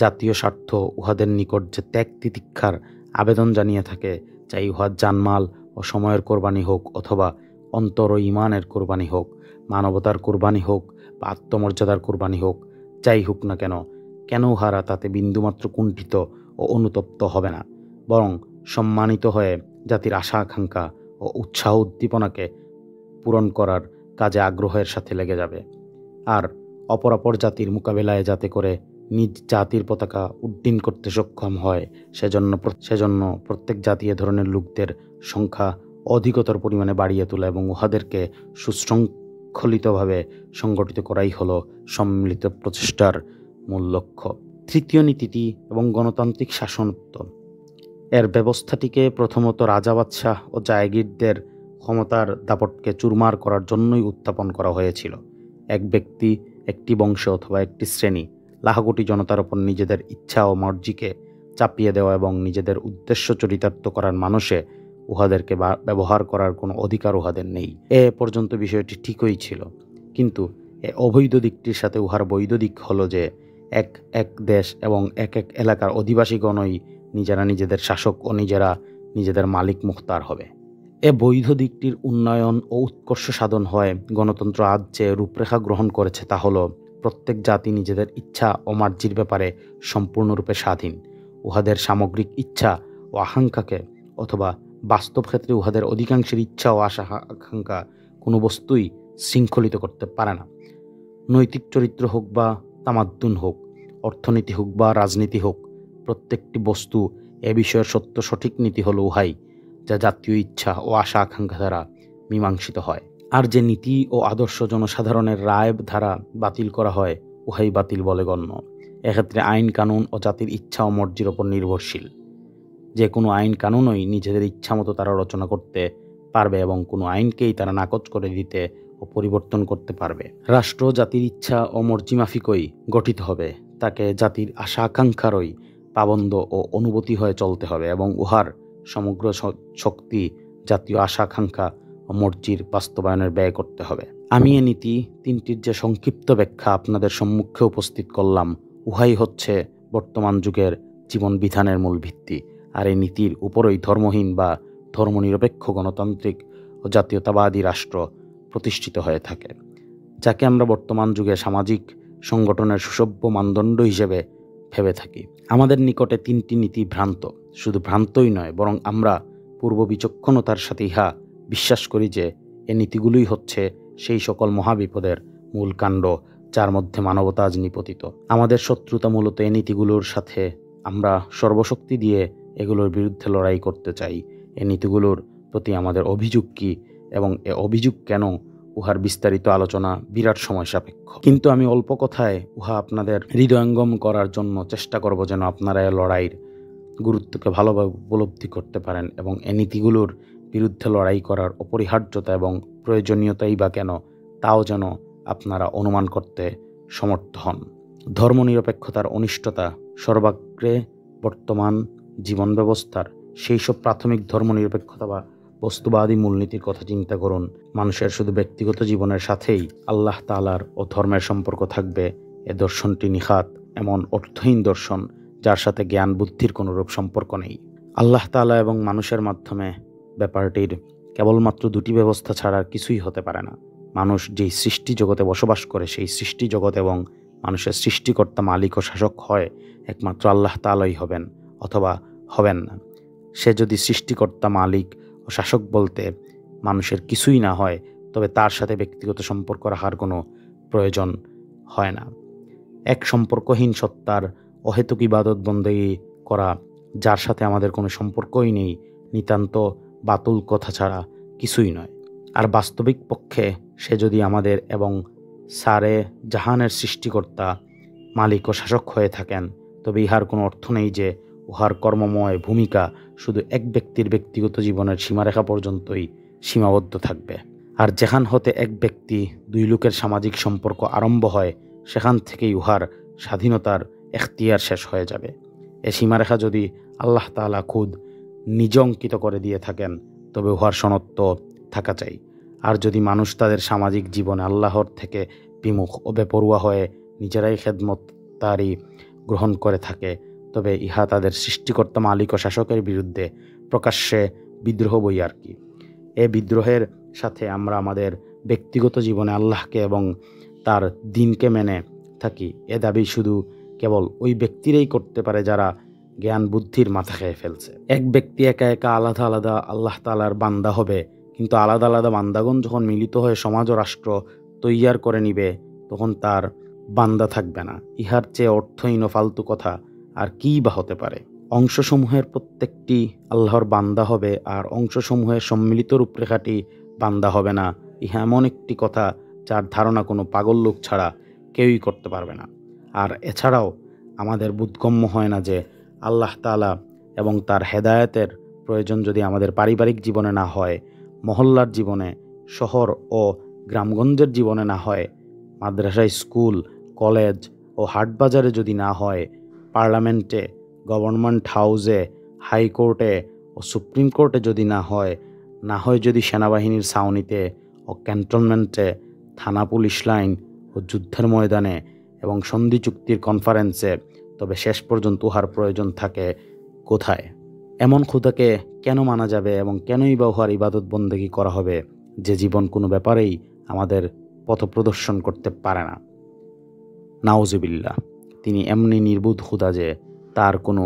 জাতীয় স্বার্থ উহাদের নিকট যে ত্যাগ তিতিক্ষার আবেদন জানিয়ে থাকে, চাই উহা জানমাল ও সময়ের কোরবানি হোক, অথবা অন্তর ও ইমানের কোরবানি হোক, মানবতার কোরবানি হোক বা আত্মমর্যাদার কোরবানি হোক, যাই হোক না কেন উহারা তাতে বিন্দুমাত্র কুণ্ঠিত ও অনুতপ্ত হবে না, বরং সম্মানিত হয়ে জাতির আশা আকাঙ্ক্ষা ও উৎসাহ উদ্দীপনাকে পূরণ করার কাজে আগ্রহের সাথে লেগে যাবে। আর অপরাপর জাতির মোকাবেলায় যাতে করে নিজ জাতির পতাকা উড্ডীন করতে সক্ষম হয়, সেজন্য প্রত্যেক জাতি এ ধরনের লোকদের সংখ্যা অধিকতর পরিমাণে বাড়িয়ে তোলা এবং উহাদেরকে সুশৃঙ্খলিতভাবে সংগঠিত করাই হলো সম্মিলিত প্রচেষ্টার মূল লক্ষ্য। তৃতীয় নীতিটি এবং গণতান্ত্রিক শাসনত্ব, এর ব্যবস্থাটিকে প্রথমত রাজা বাদশাহ ও জায়গিরদের ক্ষমতার দাপটকে চুরমার করার জন্যই উত্থাপন করা হয়েছিল। এক ব্যক্তি, একটি বংশ অথবা একটি শ্রেণী লাখকোটি জনতার ওপর নিজেদের ইচ্ছা ও মর্জিকে চাপিয়ে দেওয়া এবং নিজেদের উদ্দেশ্য চরিতার্থ করার মানুষে উহাদেরকে ব্যবহার করার কোনো অধিকার উহাদের নেই। এ পর্যন্ত বিষয়টি ঠিকই ছিল, কিন্তু এ অবৈধ দিকটির সাথে উহার বৈধ দিক হলো যে এক এক দেশ এবং এক এক এলাকার অধিবাসীগণই নিজেরা নিজেদের শাসক ও নিজেরা নিজেদের মালিক মুখতার হবে। এ বৈধ দিকটির উন্নয়ন ও উৎকর্ষ সাধন হয় গণতন্ত্র আজ যে রূপরেখা গ্রহণ করেছে, তা হলো প্রত্যেক জাতি নিজেদের ইচ্ছা ও মার্জির ব্যাপারে সম্পূর্ণরূপে স্বাধীন। উহাদের সামগ্রিক ইচ্ছা ও আকাঙ্ক্ষাকে অথবা বাস্তব ক্ষেত্রে উহাদের অধিকাংশের ইচ্ছা ও আশা আকাঙ্ক্ষা কোনো বস্তুই শৃঙ্খলিত করতে পারে না। নৈতিক চরিত্র হোক বা তামাদ্দুন হোক, অর্থনীতি হোক বা রাজনীতি হোক, প্রত্যেকটি বস্তু এ বিষয়ের সত্য সঠিক নীতি হলো উহাই যা জাতীয় ইচ্ছা ও আশা আকাঙ্ক্ষা দ্বারা মীমাংসিত হয়। আর যে নীতি ও আদর্শ জনসাধারণের রায় দ্বারা বাতিল করা হয়, উহাই বাতিল বলে গণ্য। এক্ষেত্রে আইন কানুন ও জাতির ইচ্ছা ও মর্জির ওপর নির্ভরশীল। যে কোনো আইন কানুনই নিজেদের ইচ্ছা মতো তারা রচনা করতে পারবে এবং কোনো আইনকেই তারা নাকচ করে দিতে ও পরিবর্তন করতে পারবে। রাষ্ট্র জাতির ইচ্ছা ও মর্জি মাফিকই গঠিত হবে, তাকে জাতির আশা আকাঙ্ক্ষারই পাবন্দ ও অনুভূতি হয়ে চলতে হবে এবং উহার সমগ্র শক্তি জাতীয় আশা আকাঙ্ক্ষা ও মর্জির বাস্তবায়নের ব্যয় করতে হবে। আমি এ নীতি তিনটির যে সংক্ষিপ্ত ব্যাখ্যা আপনাদের সম্মুখে উপস্থিত করলাম, উহাই হচ্ছে বর্তমান যুগের জীবন বিধানের মূল ভিত্তি। আর এই নীতির উপরই ধর্মহীন বা ধর্মনিরপেক্ষ গণতান্ত্রিক ও জাতীয়তাবাদী রাষ্ট্র প্রতিষ্ঠিত হয়ে থাকে, যাকে আমরা বর্তমান যুগে সামাজিক সংগঠনের সুসভ্য মানদণ্ড হিসেবে ভেবে থাকি। আমাদের নিকটে তিনটি নীতি ভ্রান্ত, শুধু ভ্রান্তই নয় বরং আমরা পূর্ব বিচক্ষণতার সাথে ইহা বিশ্বাস করি যে এ নীতিগুলোই হচ্ছে সেই সকল মহাবিপদের মূল কাণ্ড যার মধ্যে মানবতা আজ নিপতিত। আমাদের শত্রুতা মূলত এ নীতিগুলোর সাথে। আমরা সর্বশক্তি দিয়ে এগুলোর বিরুদ্ধে লড়াই করতে চাই। এ নীতিগুলোর প্রতি আমাদের অভিযোগ কী এবং এ অভিযোগ কেন, উহার বিস্তারিত আলোচনা বিরাট সময় সাপেক্ষ। কিন্তু আমি অল্প কথায় উহা আপনাদের হৃদয়ঙ্গম করার জন্য চেষ্টা করব, যেন আপনারা এ লড়াইয়ের গুরুত্বকে ভালোভাবে উপলব্ধি করতে পারেন এবং এ নীতিগুলোর বিরুদ্ধে লড়াই করার অপরিহার্যতা এবং প্রয়োজনীয়তাই বা কেন, তাও যেন আপনারা অনুমান করতে সমর্থ হন। ধর্মনিরপেক্ষতার অনিষ্টতা সর্বাগ্রে বর্তমান জীবন ব্যবস্থার সেই সব প্রাথমিক ধর্মনিরপেক্ষতা বা বস্তুবাদী মূলনীতির কথা চিন্তা করুন। মানুষের শুধু ব্যক্তিগত জীবনের সাথেই আল্লাহ তাআলার ও ধর্মের সম্পর্ক থাকবে, এ দর্শনটি নিখাত, এমন অর্থহীন দর্শন যার সাথে জ্ঞান বুদ্ধির কোনোরূপ সম্পর্ক নেই। আল্লাহ তাআলা এবং মানুষের মাধ্যমে ব্যাপারটির কেবলমাত্র দুটি ব্যবস্থা ছাড়া কিছুই হতে পারে না। মানুষ যেই সৃষ্টি জগতে বসবাস করে, সেই সৃষ্টি জগৎ এবং মানুষের সৃষ্টিকর্তা মালিক ও শাসক হয় একমাত্র আল্লাহ তাআলাই হবেন অথবা হবেন না। সে যদি সৃষ্টিকর্তা মালিক ও শাসক বলতে মানুষের কিছুই না হয়, তবে তার সাথে ব্যক্তিগত সম্পর্ক রাখার কোনো প্রয়োজন হয় না। এক সম্পর্কহীন সত্তার অহেতুক ইবাদত বন্দেগী করা, যার সাথে আমাদের কোনো সম্পর্কই নেই, নিতান্ত বাতুল কথা ছাড়া কিছুই নয়। আর বাস্তবিক পক্ষে সে যদি আমাদের এবং সারে জাহানের সৃষ্টিকর্তা মালিক ও শাসক হয়ে থাকেন, তবে ইহার কোনো অর্থ নেই যে উহার কর্মময় ভূমিকা শুধু এক ব্যক্তির ব্যক্তিগত জীবনের সীমারেখা পর্যন্তই সীমাবদ্ধ থাকবে। আর যেখান হতে এক ব্যক্তি দুই লোকের সামাজিক সম্পর্ক আরম্ভ হয়, সেখান থেকেই উহার স্বাধীনতার এখতিয়ার শেষ হয়ে যাবে। এ সীমারেখা যদি আল্লাহ তাআলা খুদ নিজে অঙ্কিত করে দিয়ে থাকেন, তবে উহার সনত্ব থাকা চাই। আর যদি মানুষ তাদের সামাজিক জীবনে আল্লাহর থেকে বিমুখ ও বেপরোয়া হয়ে নিজেরাই খেদমতদারি গ্রহণ করে থাকে, তবে ইহা তাদের সৃষ্টিকর্তা মালিক ও শাসকের বিরুদ্ধে প্রকাশ্যে বিদ্রোহ বই আর কি। এ বিদ্রোহের সাথে আমরা আমাদের ব্যক্তিগত জীবনে আল্লাহকে এবং তার দিনকে মেনে থাকি, এ দাবি শুধু কেবল ওই ব্যক্তিরাই করতে পারে যারা জ্ঞান বুদ্ধির মাথা খেয়ে ফেলছে। এক ব্যক্তি একা একা আলাদা আলাদা আল্লাহ তাআলার বান্দা হবে, কিন্তু আলাদা আলাদা বান্দাগণ যখন মিলিত হয়ে সমাজ ও রাষ্ট্র তৈয়ার করে নিবে, তখন তার বান্দা থাকবে না। ইহার চেয়ে অর্থহীন ও ফালতু কথা আর কী বা হতে পারে। অংশসমূহের প্রত্যেকটি আল্লাহর বান্দা হবে আর অংশসমূহের সম্মিলিত রূপরেখাটি বান্দা হবে না, ইহা এমন একটি কথা যার ধারণা কোনো পাগল লোক ছাড়া কেউই করতে পারবে না। আর এছাড়াও আমাদের বোধগম্য হয় না যে আল্লাহ তাআলা এবং তার হেদায়েতের প্রয়োজন যদি আমাদের পারিবারিক জীবনে না হয়, মহল্লার জীবনে, শহর ও গ্রামগঞ্জের জীবনে না হয়, মাদ্রাসায়, স্কুল, কলেজ ও হাটবাজারে যদি না হয়, পার্লামেন্টে, গভর্নমেন্ট হাউসে, হাইকোর্টে ও সুপ্রিম কোর্টে যদি না হয় যদি সেনাবাহিনীর ছাউনিতে ও ক্যান্টনমেন্টে, থানা পুলিশ লাইন ও যুদ্ধের ময়দানে এবং সন্ধি চুক্তির কনফারেন্সে, তবে শেষ পর্যন্ত উহার প্রয়োজন থাকে কোথায়? এমন খোদাকে কেন মানা যাবে এবং কেনই বা উহার ইবাদত বন্দেগী করা হবে যে জীবন কোনো ব্যাপারেই আমাদের পথপ্রদর্শন করতে পারে না? নাউজুবিল্লাহ, তিনি এমনি নির্বুধ খোদা যে তার কোনো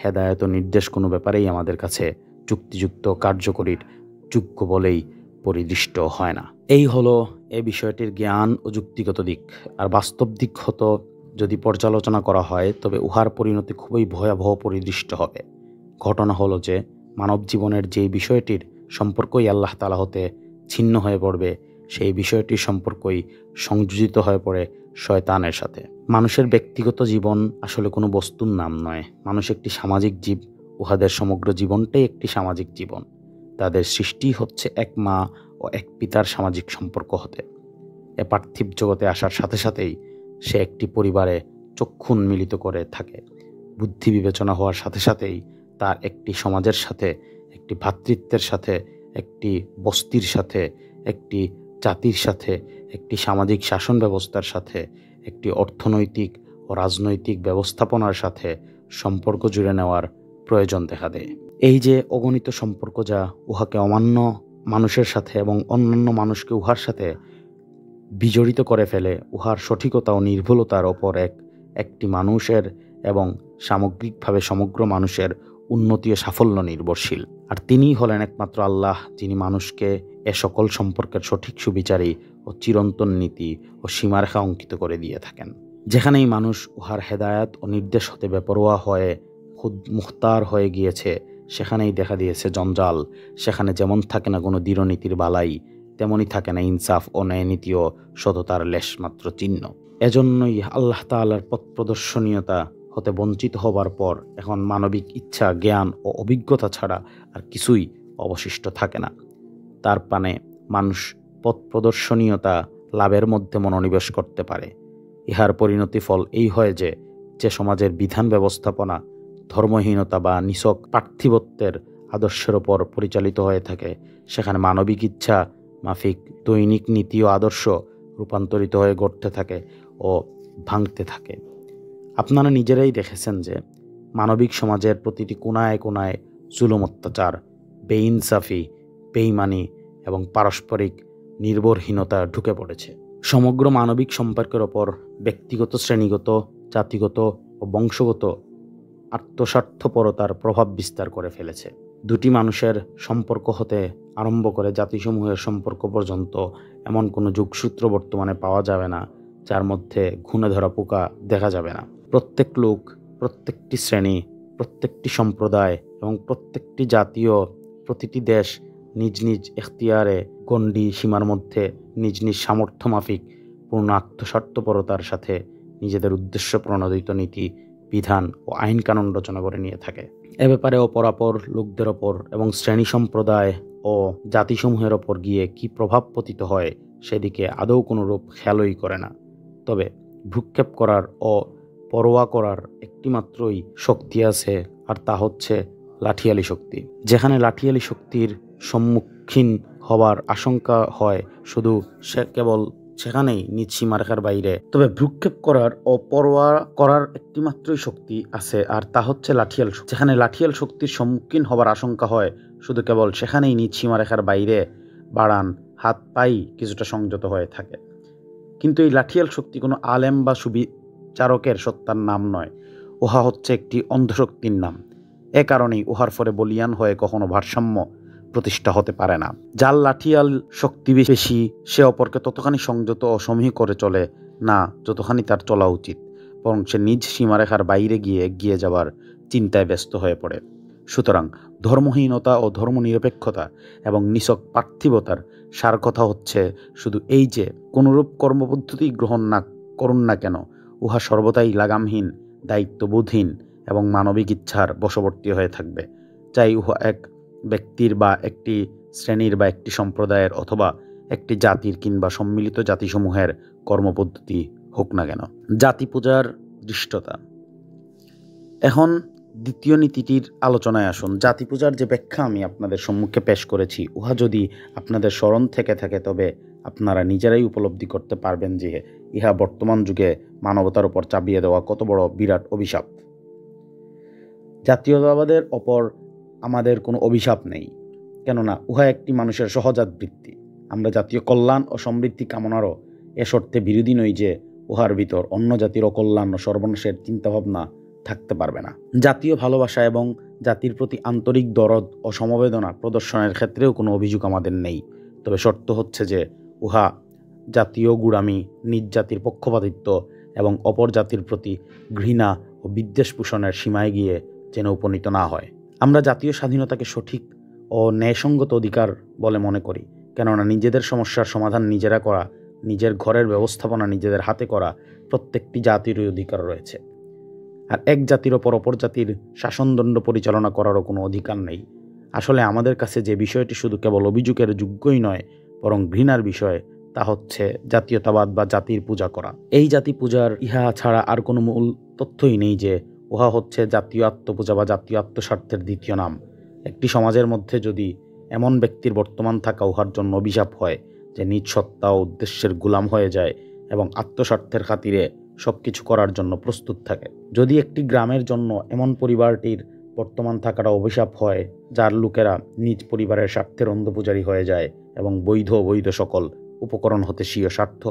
হেদায়েত ও নির্দেশ কোনো ব্যাপারেই আমাদের কাছে যুক্তিযুক্ত কার্যকরীর যোগ্য বলেই পরিদৃষ্ট হয় না। এই হলো এ বিষয়টির জ্ঞান ও যুক্তিগত দিক। আর বাস্তব দিক হতো যদি পর্যালোচনা করা হয়, তবে উহার পরিণতি খুবই ভয়াবহ পরিদৃষ্ট হবে। ঘটনা হলো যে মানব জীবনের যেই বিষয়টির সম্পর্কই আল্লাহ তাআলা হতে ছিন্ন হয়ে পড়বে, সেই বিষয়টির সম্পর্কই সংযোজিত হয়ে পড়ে শয়তানের সাথে। মানুষের ব্যক্তিগত জীবন আসলে কোনো বস্তুর নাম নয়। মানুষ একটি সামাজিক জীব, উহাদের সমগ্র জীবনটাই একটি সামাজিক জীবন। তাদের সৃষ্টি হচ্ছে এক মা ও এক পিতার সামাজিক সম্পর্ক হতে। এ পার্থিব জগতে আসার সাথে সাথেই সে একটি পরিবারে চক্ষু উন্মিলিত করে থাকে। বুদ্ধি বিবেচনা হওয়ার সাথে সাথেই তার একটি সমাজের সাথে, একটি ভ্রাতৃত্বের সাথে, একটি বস্তির সাথে, একটি জাতির সাথে, একটি সামাজিক শাসন ব্যবস্থার সাথে, একটি অর্থনৈতিক ও রাজনৈতিক ব্যবস্থাপনার সাথে সম্পর্ক জুড়ে নেওয়ার প্রয়োজন দেখা দেয়। এই যে অগণিত সম্পর্ক যা উহাকে অমান্য মানুষের সাথে এবং অন্যান্য মানুষকে উহার সাথে বিজড়িত করে ফেলে, উহার সঠিকতা ও নির্ভুলতার ওপর একটি মানুষের এবং সামগ্রিকভাবে সমগ্র মানুষের উন্নতি ও সাফল্য নির্ভরশীল। আর তিনিই হলেন একমাত্র আল্লাহ, যিনি মানুষকে এ সকল সম্পর্কের সঠিক সুবিচারী ও চিরন্তন নীতি ও সীমারেখা অঙ্কিত করে দিয়ে থাকেন। যেখানেই মানুষ উহার হেদায়াত ও নির্দেশ হতে বেপরোয়া হয়ে খুদ মুখতার হয়ে গিয়েছে, সেখানেই দেখা দিয়েছে জঞ্জাল। সেখানে যেমন থাকে না কোনো দৃঢ়নীতির বালাই, তেমনই থাকে না ইনসাফ ও ন্যায়নীতি ও সততার লেশমাত্র চিহ্ন। এজন্যই আল্লাহ তাআলার পথ প্রদর্শনীয়তা হতে বঞ্চিত হবার পর এখন মানবিক ইচ্ছা, জ্ঞান ও অভিজ্ঞতা ছাড়া আর কিছুই অবশিষ্ট থাকে না। তার পানে মানুষ পথ প্রদর্শনীয়তা লাভের মধ্যে মনোনিবেশ করতে পারে। ইহার পরিণতি ফল এই হয় যে সমাজের বিধান ব্যবস্থাপনা ধর্মহীনতা বা নিছক পার্থিবত্বের আদর্শের ওপর পরিচালিত হয়ে থাকে, সেখানে মানবিক ইচ্ছা মাফিক দৈনিক নীতি ও আদর্শ রূপান্তরিত হয়ে গড়তে থাকে ও ভাঙতে থাকে। আপনারা নিজেরাই দেখেছেন যে মানবিক সমাজের প্রতিটি কোনায় কোনায় জুলুম, অত্যাচার, বেইনসাফি, বেইমানি এবং পারস্পরিক নির্ভরহীনতা ঢুকে পড়েছে। সমগ্র মানবিক সম্পর্কের ওপর ব্যক্তিগত, শ্রেণীগত, জাতিগত ও বংশগত আত্মস্বার্থপরতার প্রভাব বিস্তার করে ফেলেছে। দুটি মানুষের সম্পর্ক হতে আরম্ভ করে জাতিসমূহের সম্পর্ক পর্যন্ত এমন কোনো যোগসূত্র বর্তমানে পাওয়া যাবে না যার মধ্যে ঘুণে ধরা পোকা দেখা যাবে না। প্রত্যেক লোক, প্রত্যেকটি শ্রেণী, প্রত্যেকটি সম্প্রদায় এবং প্রত্যেকটি জাতীয় প্রতিটি দেশ নিজ নিজ এখতিয়ারে গণ্ডি সীমার মধ্যে নিজ নিজ সামর্থ্য মাফিক পূর্ণ আত্মস্বার্থপরতার সাথে নিজেদের উদ্দেশ্য প্রণোদিত নীতি, বিধান ও আইন কানুন রচনা করে নিয়ে থাকে। এ ব্যাপারে অপরাপর লোকদের ওপর এবং শ্রেণী সম্প্রদায় ও জাতিসমূহের ওপর গিয়ে কি প্রভাব পতিত হয় সেদিকে আদৌ কোনোরূপ খেয়ালই করে না। তবে ভ্রুক্ষেপ করার ও পরোয়া করার একটিমাত্রই শক্তি আছে, আর তা হচ্ছে লাঠিয়ালি শক্তি। যেখানে লাঠিয়ালি শক্তির সম্মুখীন হবার আশঙ্কা হয় শুধু কেবল সেখানেই নিজ সীমারেখার বাইরে। তবে ভ্রুক্ষেপ করার ও পরোয়া করার একটিমাত্রই শক্তি আছে, আর তা হচ্ছে লাঠিয়াল শক্তি। যেখানে লাঠিয়াল শক্তির সম্মুখীন হবার আশঙ্কা হয় শুধু কেবল সেখানেই নিজ সীমারেখার বাইরে বাড়ান হাত পাই কিছুটা সংযত হয়ে থাকে। কিন্তু এই লাঠিয়াল শক্তি কোনো আলেম বা সুবিচারকের সত্তার নাম নয়, উহা হচ্ছে একটি অন্ধশক্তির নাম। এ কারণেই উহার ফলে বলিয়ান হয়ে কখনো ভারসাম্য প্রতিষ্ঠা হতে পারে না। যার লাঠিয়াল শক্তি বেশি সে অপরকে ততখানি সংযত ও সমীহ করে চলে না যতখানি তার চলা উচিত, বরং সে নিজ সীমারেখার বাইরে গিয়ে এগিয়ে যাবার চিন্তায় ব্যস্ত হয়ে পড়ে। সুতরাং ধর্মহীনতা ও ধর্মনিরপেক্ষতা এবং নিছক পার্থিবতার সার কথা হচ্ছে শুধু এই যে কোনরূপ কর্মপদ্ধতি গ্রহণ না করুন না কেন, উহা সর্বদাই লাগামহীন, দায়িত্ববোধহীন এবং মানবিক ইচ্ছার বশবর্তী হয়ে থাকবে। চাই উহা এক ব্যক্তির বা একটি শ্রেণীর বা একটি সম্প্রদায়ের অথবা একটি জাতির কিংবা সম্মিলিত জাতিসমূহের কর্মপদ্ধতি হোক না কেন। জাতি পূজার দৃষ্টতা। এখন দ্বিতীয় নীতিটির আলোচনায় আসুন। জাতি পূজার যে ব্যাখ্যা আমি আপনাদের সম্মুখে পেশ করেছি, উহা যদি আপনাদের স্মরণ থেকে থাকে তবে আপনারা নিজেরাই উপলব্ধি করতে পারবেন যে ইহা বর্তমান যুগে মানবতার উপর চাপিয়ে দেওয়া কত বড় বিরাট অভিশাপ। জাতীয়তাবাদের ওপর আমাদের কোনো অভিশাপ নেই, কেননা উহা একটি মানুষের সহজাত বৃত্তি। আমরা জাতীয় কল্যাণ ও সমৃদ্ধি কামনারও এ শর্তে বিরোধী নই যে উহার ভিতর অন্য জাতির অকল্যাণ ও সর্বনাশের চিন্তাভাবনা থাকতে পারবে না। জাতীয় ভালোবাসা এবং জাতির প্রতি আন্তরিক দরদ ও সমবেদনা প্রদর্শনের ক্ষেত্রেও কোনো অভিযোগ আমাদের নেই। তবে শর্ত হচ্ছে যে উহা জাতীয় গুড়ামি, নিজ জাতির পক্ষপাতিত্ব এবং অপর জাতির প্রতি ঘৃণা ও বিদ্বেষ পোষণের সীমায় গিয়ে যেন উপনীত না হয়। আমরা জাতীয় স্বাধীনতাকে সঠিক ও ন্যায়সঙ্গত অধিকার বলে মনে করি, কেননা নিজেদের সমস্যার সমাধান নিজেরা করা, নিজের ঘরের ব্যবস্থাপনা নিজেদের হাতে করা প্রত্যেকটি জাতিরই অধিকার রয়েছে। আর এক জাতির ওপর অপর জাতির শাসনদণ্ড পরিচালনা করারও কোনো অধিকার নেই। আসলে আমাদের কাছে যে বিষয়টি শুধু কেবল অভিযোগের যোগ্যই নয় বরং ঘৃণার বিষয়, তা হচ্ছে জাতীয়তাবাদ বা জাতির পূজা করা। এই জাতি পূজার ইহা ছাড়া আর কোনো মূল তথ্যই নেই যে উহা হচ্ছে জাতীয় আত্মপূজা বা জাতীয় আত্মস্বার্থের দ্বিতীয় নাম। একটি সমাজের মধ্যে যদি এমন ব্যক্তির বর্তমান থাকা উহার জন্য অভিশাপ হয় যে নিজ সত্তা ও উদ্দেশ্যের গোলাম হয়ে যায় এবং আত্মস্বার্থের খাতিরে সব কিছু করার জন্য প্রস্তুত থাকে। যদি একটি গ্রামের জন্য এমন পরিবারটির বর্তমান থাকাটা অভিশাপ হয় যার লোকেরা নিজ পরিবারের স্বার্থের অন্ধপূজারী হয়ে যায় এবং বৈধ অবৈধ সকল উপকরণ হতে স্বীয় স্বার্থ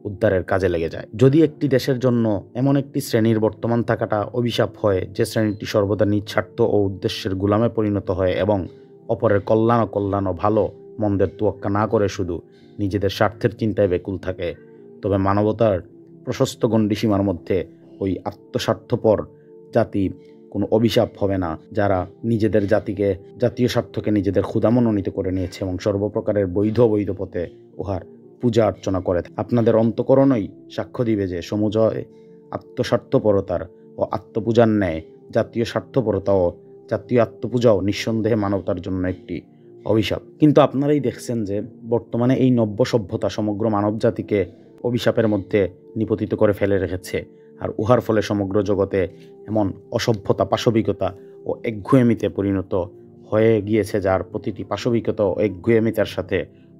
উদ্ধারের কাজে লেগে যায়। যদি একটি দেশের জন্য এমন একটি শ্রেণীর বর্তমান থাকাটা অভিশাপ হয় যে শ্রেণীটি সর্বদা নিজ স্বার্থ ও উদ্দেশ্যের গোলামে পরিণত হয় এবং অপরের কল্যাণ ও ভালো মন্দের তোয়াক্কা না করে শুধু নিজেদের স্বার্থের চিন্তায় ব্যাকুল থাকে, তবে মানবতার প্রশস্ত গণ্ডীসীমার মধ্যে ওই আত্মস্বার্থপর জাতি কোনো অভিশাপ হবে না, যারা নিজেদের জাতীয় স্বার্থকে নিজেদের ক্ষুধা মনোনীত করে নিয়েছে এবং সর্বপ্রকারের বৈধ পথে উহার পূজা অর্চনা করে। আপনাদের অন্তঃকরণই সাক্ষ্য দিবে যে সমুজয় আত্মস্বার্থপরতার ও আত্মপূজার ন্যায় জাতীয় স্বার্থপরতা ও জাতীয় আত্মপূজাও নিঃসন্দেহে মানবতার জন্য একটি অভিশাপ। কিন্তু আপনারাই দেখছেন যে বর্তমানে এই নব্য সভ্যতা সমগ্র মানব জাতিকে অভিশাপের মধ্যে নিপতিত করে ফেলে রেখেছে, আর উহার ফলে সমগ্র জগতে এমন অসভ্যতা, পাশবিকতা ও একঘেয়েমিতে পরিণত হয়ে গিয়েছে যার প্রতিটি পাশবিকতা ও একঘেয়েমিতার সাথে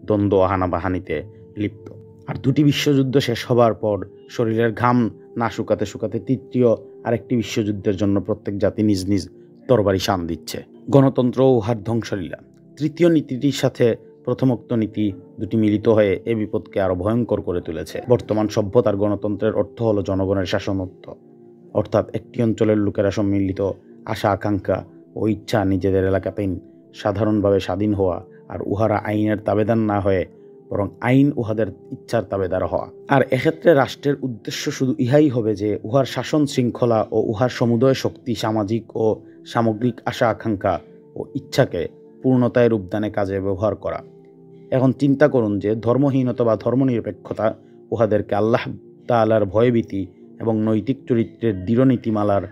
দ্বন্দ্ব হানাবাহানিতে লিপ্ত। আর দুটি বিশ্বযুদ্ধ শেষ হবার পর শরীরের ঘাম না শুকাতে শুকাতে তৃতীয় আরেকটি বিশ্বযুদ্ধের জন্য প্রত্যেক জাতি নিজ নিজ তরবারি শান দিচ্ছে। গণতন্ত্র ও উহার ধ্বংসলীলা। তৃতীয় নীতিটির সাথে প্রথমোক্ত নীতি দুটি মিলিত হয়ে এ বিপদকে আরো ভয়ঙ্কর করে তুলেছে। বর্তমান সভ্যতার গণতন্ত্রের অর্থ হলো জনগণের শাসনত্ব, অর্থাৎ একটি অঞ্চলের লোকেরা সম্মিলিত আশা আকাঙ্ক্ষা ও ইচ্ছা নিজেদের এলাকাতেই সাধারণভাবে স্বাধীন হওয়া, আর উহারা আইনের তাবেদার না হয়ে বরং আইন উহাদের ইচ্ছার তাবেদার হওয়া। আর এক্ষেত্রে রাষ্ট্রের উদ্দেশ্য শুধু ইহাই হবে যে উহার শাসন শৃঙ্খলা ও উহার সমুদয় শক্তি সামাজিক ও সামগ্রিক আশা আকাঙ্ক্ষা ও ইচ্ছাকে পূর্ণতায় রূপদানে কাজে ব্যবহার করা। এখন চিন্তা করুন যে ধর্মহীনতা বা ধর্মনিরপেক্ষতা উহাদেরকে আল্লাহ তাআলার ভয়ভীতি এবং নৈতিক চরিত্রের দৃঢ় নীতিমালার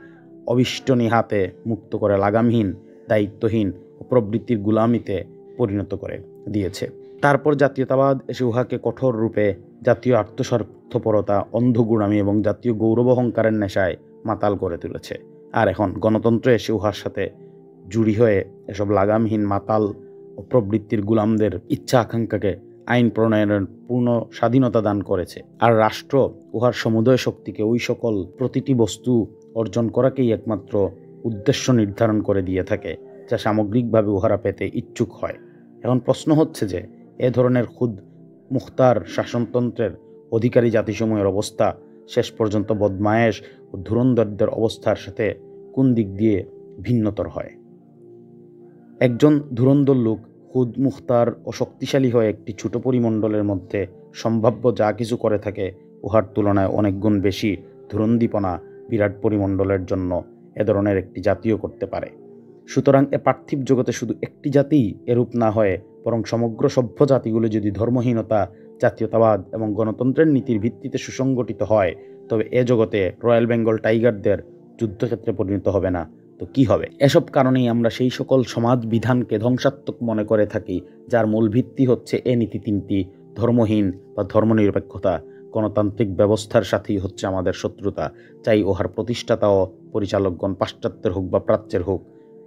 অবিষ্টনী হাতে মুক্ত করে লাগামহীন, দায়িত্বহীন ও প্রবৃত্তির গুলামিতে পরিণত করে দিয়েছে। তারপর জাতীয়তাবাদ এসে উহাকে কঠোর রূপে জাতীয় আত্মস্বার্থপরতা, অন্ধগুণামি এবং জাতীয় গৌরব অহংকারের নেশায় মাতাল করে তুলেছে। আর এখন গণতন্ত্র এসে উহার সাথে জুড়ি হয়ে এসব লাগামহীন মাতাল ও প্রবৃত্তির গুলামদের ইচ্ছা আকাঙ্ক্ষাকে আইন প্রণয়নের পূর্ণ স্বাধীনতা দান করেছে। আর রাষ্ট্র উহার সমুদয় শক্তিকে ওই সকল প্রতিটি বস্তু অর্জন করাকেই একমাত্র উদ্দেশ্য নির্ধারণ করে দিয়ে থাকে যা সামগ্রিকভাবে উহারা পেতে ইচ্ছুক হয়। এখন প্রশ্ন হচ্ছে যে এ ধরনের খুদ মুখতার শাসনতন্ত্রের অধিকারী জাতিসমূহের অবস্থা শেষ পর্যন্ত বদমায়েশ ও ধুরন্ধরদের অবস্থার সাথে কোন দিক দিয়ে ভিন্নতর হয়। একজন ধুরন্ধর লোক খুদ মুখতার ও শক্তিশালী হয়ে একটি ছোট পরিমণ্ডলের মধ্যে সম্ভাব্য যা কিছু করে থাকে উহার তুলনায় অনেক গুণ বেশি ধুরন্দিপনা বিরাট পরিমণ্ডলের জন্য এ ধরনের একটি জাতীয় করতে পারে। সুতরাং এ পার্থিব জগতে শুধু একটি জাতিই এরূপ না হয়ে বরং সমগ্র সভ্য জাতিগুলো যদি ধর্মহীনতা, জাতীয়তাবাদ এবং গণতন্ত্রের নীতির ভিত্তিতে সুসংগঠিত হয়, তবে এ জগতে রয়্যাল বেঙ্গল টাইগারদের যুদ্ধক্ষেত্রে পরিণত হবে না তো কি হবে? এসব কারণেই আমরা সেই সকল সমাজ বিধানকে ধ্বংসাত্মক মনে করে থাকি যার মূল ভিত্তি হচ্ছে এ নীতি তিনটি: ধর্মহীন বা ধর্মনিরপেক্ষতা, গণতান্ত্রিক ব্যবস্থার সাথেই হচ্ছে আমাদের শত্রুতা, চাই উহার প্রতিষ্ঠাতা ও পরিচালকগণ পাশ্চাত্যের হোক বা প্রাচ্যের হোক,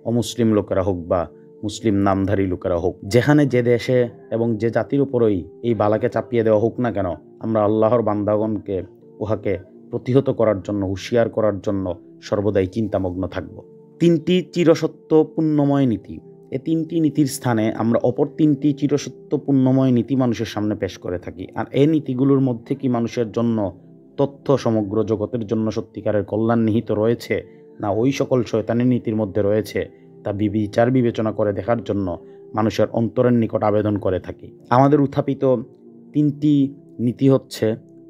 অমুসলিম লোকেরা হোক বা মুসলিম নামধারী লোকেরা হোক। যেখানে যে দেশে এবং যে জাতির উপরই এই বালাকে চাপিয়ে দেওয়া হোক না কেন, আমরা আল্লাহর বান্দাগণকে উহাকে প্রতিহত করার জন্য, হুঁশিয়ার করার জন্য সর্বদাই চিন্তামগ্ন থাকব। তিনটি চিরসত্য পুণ্যময় নীতি। এ তিনটি নীতির স্থানে আমরা অপর তিনটি চিরসত্য পুণ্যময় নীতি মানুষের সামনে পেশ করে থাকি। আর এই নীতিগুলোর মধ্যে কি মানুষের জন্য তথ্য সমগ্র জগতের জন্য সত্যিকারের কল্যাণ নিহিত রয়েছে, না ওই সকল শয়তানি নীতির মধ্যে রয়েছে, তা বিচার বিবেচনা করে দেখার জন্য মানুষের অন্তরের নিকট আবেদন করে থাকি। আমাদের উত্থাপিত তিনটি নীতি হচ্ছে: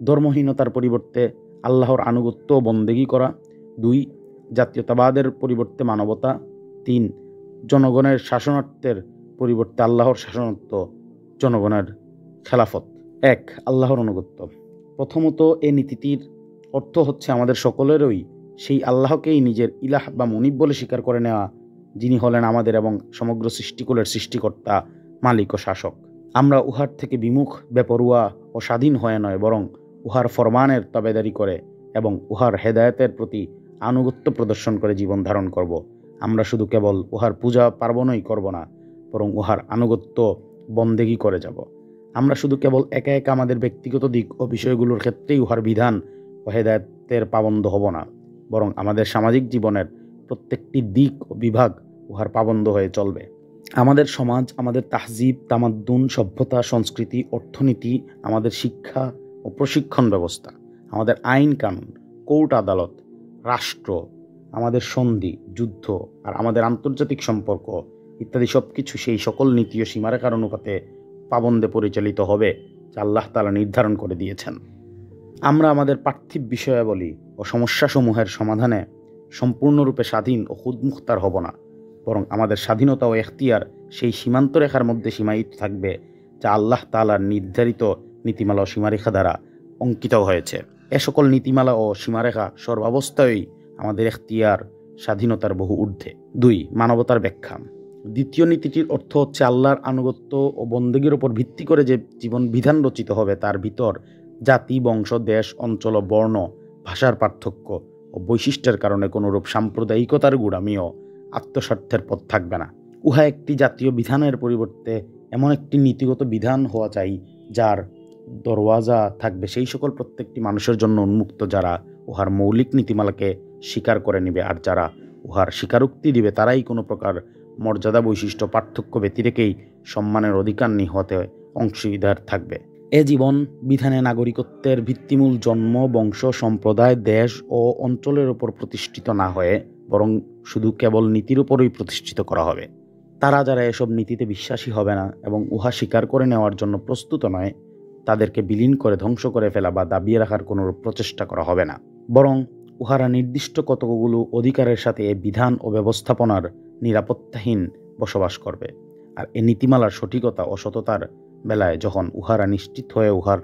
ধর্মহীনতার পরিবর্তে আল্লাহর আনুগত্য ও বন্দেগী করা; 2, জাতীয়তাবাদের পরিবর্তে মানবতা; 3, জনগণের শাসনার্থের পরিবর্তে আল্লাহর শাসনার্থ, জনগণের খেলাফত। 1. আল্লাহর আনুগত্য। প্রথমত এ নীতিটির অর্থ হচ্ছে আমাদের সকলেরই সেই আল্লাহকেই নিজের ইলাহ বা মুনিব বলে স্বীকার করে নেওয়া, যিনি হলেন আমাদের এবং সমগ্র সৃষ্টিকুলের সৃষ্টিকর্তা, মালিক ও শাসক। আমরা উহার থেকে বিমুখ, বেপরোয়া ও স্বাধীন হয়ে নয়, বরং উহার ফরমানের তাবেদারি করে এবং উহার হেদায়েতের প্রতি আনুগত্য প্রদর্শন করে জীবন ধারণ করব। আমরা শুধু কেবল উহার পূজা পার্বণই করব না, বরং উহার আনুগত্য বন্দেগী করে যাব। আমরা শুধু কেবল একা একা আমাদের ব্যক্তিগত দিক ও বিষয়গুলোর ক্ষেত্রেই উহার বিধান ও হেদায়েতের পাবন্দ হব না, বরং আমাদের সামাজিক জীবনের প্রত্যেকটি দিক ও বিভাগ উহার পাবন্দ হয়ে চলবে। আমাদের সমাজ, আমাদের তাহজিব, তামাদ্দুন, সভ্যতা, সংস্কৃতি, অর্থনীতি, আমাদের শিক্ষা ও প্রশিক্ষণ ব্যবস্থা, আমাদের আইন কানুন, কোর্ট আদালত, রাষ্ট্র, আমাদের সন্ধি, যুদ্ধ আর আমাদের আন্তর্জাতিক সম্পর্ক ইত্যাদি সব কিছু সেই সকল নীতি ও সীমারেখার অনুপাতে পাবন্দে পরিচালিত হবে যা আল্লাহ তাআলা নির্ধারণ করে দিয়েছেন। আমরা আমাদের পার্থিব বিষয়াবলী ও সমস্যাসমূহের সমাধানে সম্পূর্ণরূপে স্বাধীন ও খুদমুখতার হব না, বরং আমাদের স্বাধীনতা ও এখতিয়ার সেই সীমান্ত রেখার মধ্যে সীমায়িত থাকবে যা আল্লাহ তাআলার নির্ধারিত নীতিমালা ও সীমারেখা দ্বারা অঙ্কিত হয়েছে। এ সকল নীতিমালা ও সীমারেখা সর্বাবস্থায়ই আমাদের এখতিয়ার স্বাধীনতার বহু ঊর্ধ্বে। 2. মানবতার ব্যাখ্যা। দ্বিতীয় নীতিটির অর্থ হচ্ছে আল্লাহর আনুগত্য ও বন্দেগীর উপর ভিত্তি করে যে জীবন বিধান রচিত হবে তার ভিতর জাতি, বংশ, দেশ, অঞ্চল ও বর্ণ, ভাষার পার্থক্য ও বৈশিষ্ট্যের কারণে কোনোরূপ সাম্প্রদায়িকতার গুড়ামি ও আত্মস্বার্থের পথ থাকবে না। উহা একটি জাতীয় বিধানের পরিবর্তে এমন একটি নীতিগত বিধান হওয়া চাই যার দরওয়াজা থাকবে সেই সকল প্রত্যেকটি মানুষের জন্য উন্মুক্ত যারা উহার মৌলিক নীতিমালাকে স্বীকার করে নিবে, আর যারা উহার স্বীকারোক্তি দিবে তারাই কোনো প্রকার মর্যাদা, বৈশিষ্ট্য, পার্থক্য ব্যতিরেকেই সম্মানের অধিকার নিহতে অংশীদার থাকবে। এ জীবন বিধানে নাগরিকত্বের ভিত্তিমূল জন্ম, বংশ, সম্প্রদায়, দেশ ও অঞ্চলের উপর প্রতিষ্ঠিত না হয়ে বরং শুধু কেবল নীতির উপরই প্রতিষ্ঠিত করা হবে। তারা যারা এসব নীতিতে বিশ্বাসী হবে না এবং উহা স্বীকার করে নেওয়ার জন্য প্রস্তুত নয়, তাদেরকে বিলীন করে ধ্বংস করে ফেলা বা দাবিয়ে রাখার কোনো প্রচেষ্টা করা হবে না, বরং উহারা নির্দিষ্ট কতকগুলো অধিকারের সাথে এ বিধান ও ব্যবস্থাপনার নিরাপত্তাহীন বসবাস করবে। আর এ নীতিমালার সঠিকতা ও সততার বেলায় যখন উহারা নিশ্চিত হয়ে উহার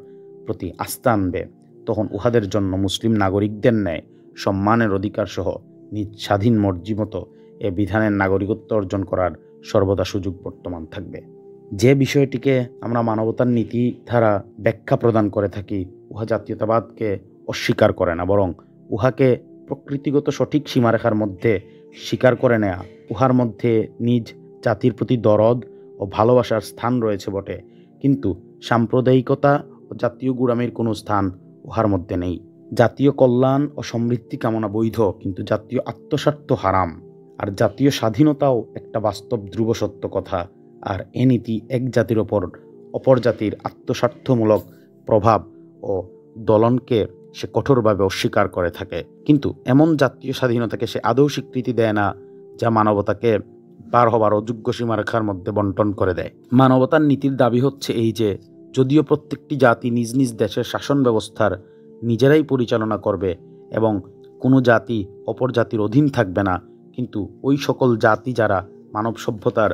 প্রতি আস্থা আনবে, তখন উহাদের জন্য মুসলিম নাগরিকদের ন্যায় সম্মানের অধিকার সহ নিজ স্বাধীন মর্জি মতো এ বিধানের নাগরিকত্ব অর্জন করার সর্বদা সুযোগ বর্তমান থাকবে। যে বিষয়টিকে আমরা মানবতার নীতি ধারা ব্যাখ্যা প্রদান করে থাকি, উহা জাতীয়তাবাদকে অস্বীকার করে না, বরং উহাকে প্রকৃতিগত সঠিক সীমারেখার মধ্যে স্বীকার করে নেয়া। উহার মধ্যে নিজ জাতির প্রতি দরদ ও ভালোবাসার স্থান রয়েছে বটে, কিন্তু সাম্প্রদায়িকতা ও জাতীয় গুড়ামির কোনো স্থান উহার মধ্যে নেই। জাতীয় কল্যাণ ও সমৃদ্ধি কামনা বৈধ, কিন্তু জাতীয় আত্মস্বার্থ হারাম। আর জাতীয় স্বাধীনতাও একটা বাস্তব ধ্রুব সত্য কথা। আর এ নীতি এক জাতির ওপর অপর জাতির আত্মস্বার্থমূলক প্রভাব ও দলনকে সে কঠোরভাবে অস্বীকার করে থাকে, কিন্তু এমন জাতীয় স্বাধীনতাকে সে আদৌ স্বীকৃতি দেয় না যা মানবতাকে পার হবার অযোগ্য সীমারেখার মধ্যে বন্টন করে দেয়। মানবতার নীতির দাবি হচ্ছে এই যে, যদিও প্রত্যেকটি জাতি নিজ নিজ দেশের শাসন ব্যবস্থার নিজেরাই পরিচালনা করবে এবং কোনো জাতি অপর জাতির অধীন থাকবে না, কিন্তু ওই সকল জাতি যারা মানব সভ্যতার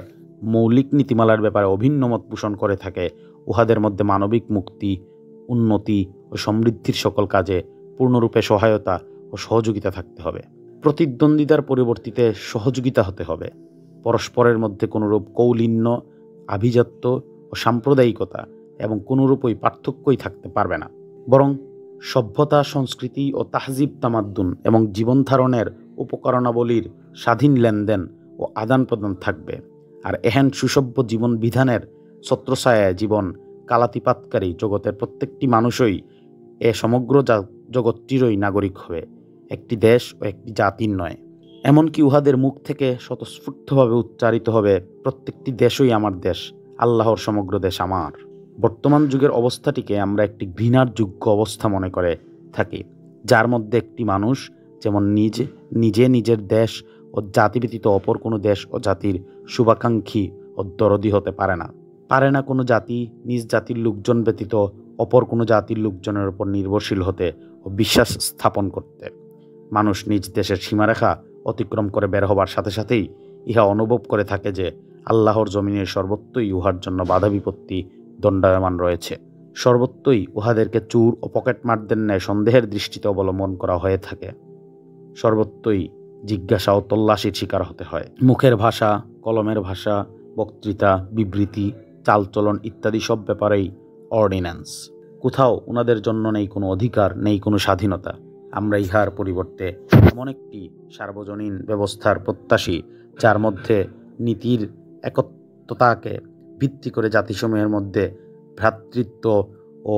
মৌলিক নীতিমালার ব্যাপারে অভিন্ন মত পোষণ করে থাকে, উহাদের মধ্যে মানবিক মুক্তি, উন্নতি ও সমৃদ্ধির সকল কাজে পূর্ণরূপে সহায়তা ও সহযোগিতা থাকতে হবে। প্রতিদ্বন্দ্বিতার পরিবর্তিতে সহযোগিতা হতে হবে। পরস্পরের মধ্যে কোনোরূপ কৌলিন্য, আভিজাত্য ও সাম্প্রদায়িকতা এবং কোনোরূপই পার্থক্যই থাকতে পারবে না, বরং সভ্যতা, সংস্কৃতি ও তাহজিব, তামাদ্দুন এবং জীবন ধারণের উপকরণাবলীর স্বাধীন লেনদেন ও আদান প্রদান থাকবে। আর এহেন সুসভ্য জীবন বিধানের ছত্রছায়ায় জীবন কালাতিপাতকারী জগতের প্রত্যেকটি মানুষই এ সমগ্র জগৎটিরই নাগরিক হবে, একটি দেশ ও একটি জাতির নয়। এমনকি উহাদের মুখ থেকে স্বতঃস্ফূর্তভাবে উচ্চারিত হবে, প্রত্যেকটি দেশই আমার দেশ, আল্লাহর সমগ্র দেশ আমার। বর্তমান যুগের অবস্থাটিকে আমরা একটি ঘৃণার যোগ্য অবস্থা মনে করে থাকি, যার মধ্যে একটি মানুষ যেমন নিজে নিজের দেশ ও জাতি ব্যতীত অপর কোনো দেশ ও জাতির শুভাকাঙ্ক্ষী ও দরদি হতে পারে না কোনো জাতি নিজ জাতির লোকজন ব্যতীত অপর কোনো জাতির লোকজনের উপর নির্ভরশীল হতে ও বিশ্বাস স্থাপন করতে। মানুষ নিজ দেশের সীমারেখা অতিক্রম করে বের হবার সাথে সাথেই ইহা অনুভব করে থাকে যে আল্লাহর জমিনের সর্বত্রই উহার জন্য বাধা বিপত্তি দণ্ডায়মান রয়েছে। সর্বত্রই উহাদেরকে চোর ও পকেটমারদের ন্যায় সন্দেহের দৃষ্টিতে অবলম্বন করা হয়ে থাকে। সর্বত্রই জিজ্ঞাসা ও তল্লাশির শিকার হতে হয়। মুখের ভাষা, কলমের ভাষা, বক্তৃতা, বিবৃতি, চালচলন ইত্যাদি সব ব্যাপারেই অর্ডিন্যান্স। কোথাও ওনাদের জন্য নেই কোনো অধিকার, নেই কোনো স্বাধীনতা। আমরা ইহার পরিবর্তে এমন একটি সার্বজনীন ব্যবস্থার প্রত্যাশী, যার মধ্যে নীতির একত্বতাকে ভিত্তি করে জাতিসমূহের মধ্যে ভ্রাতৃত্ব ও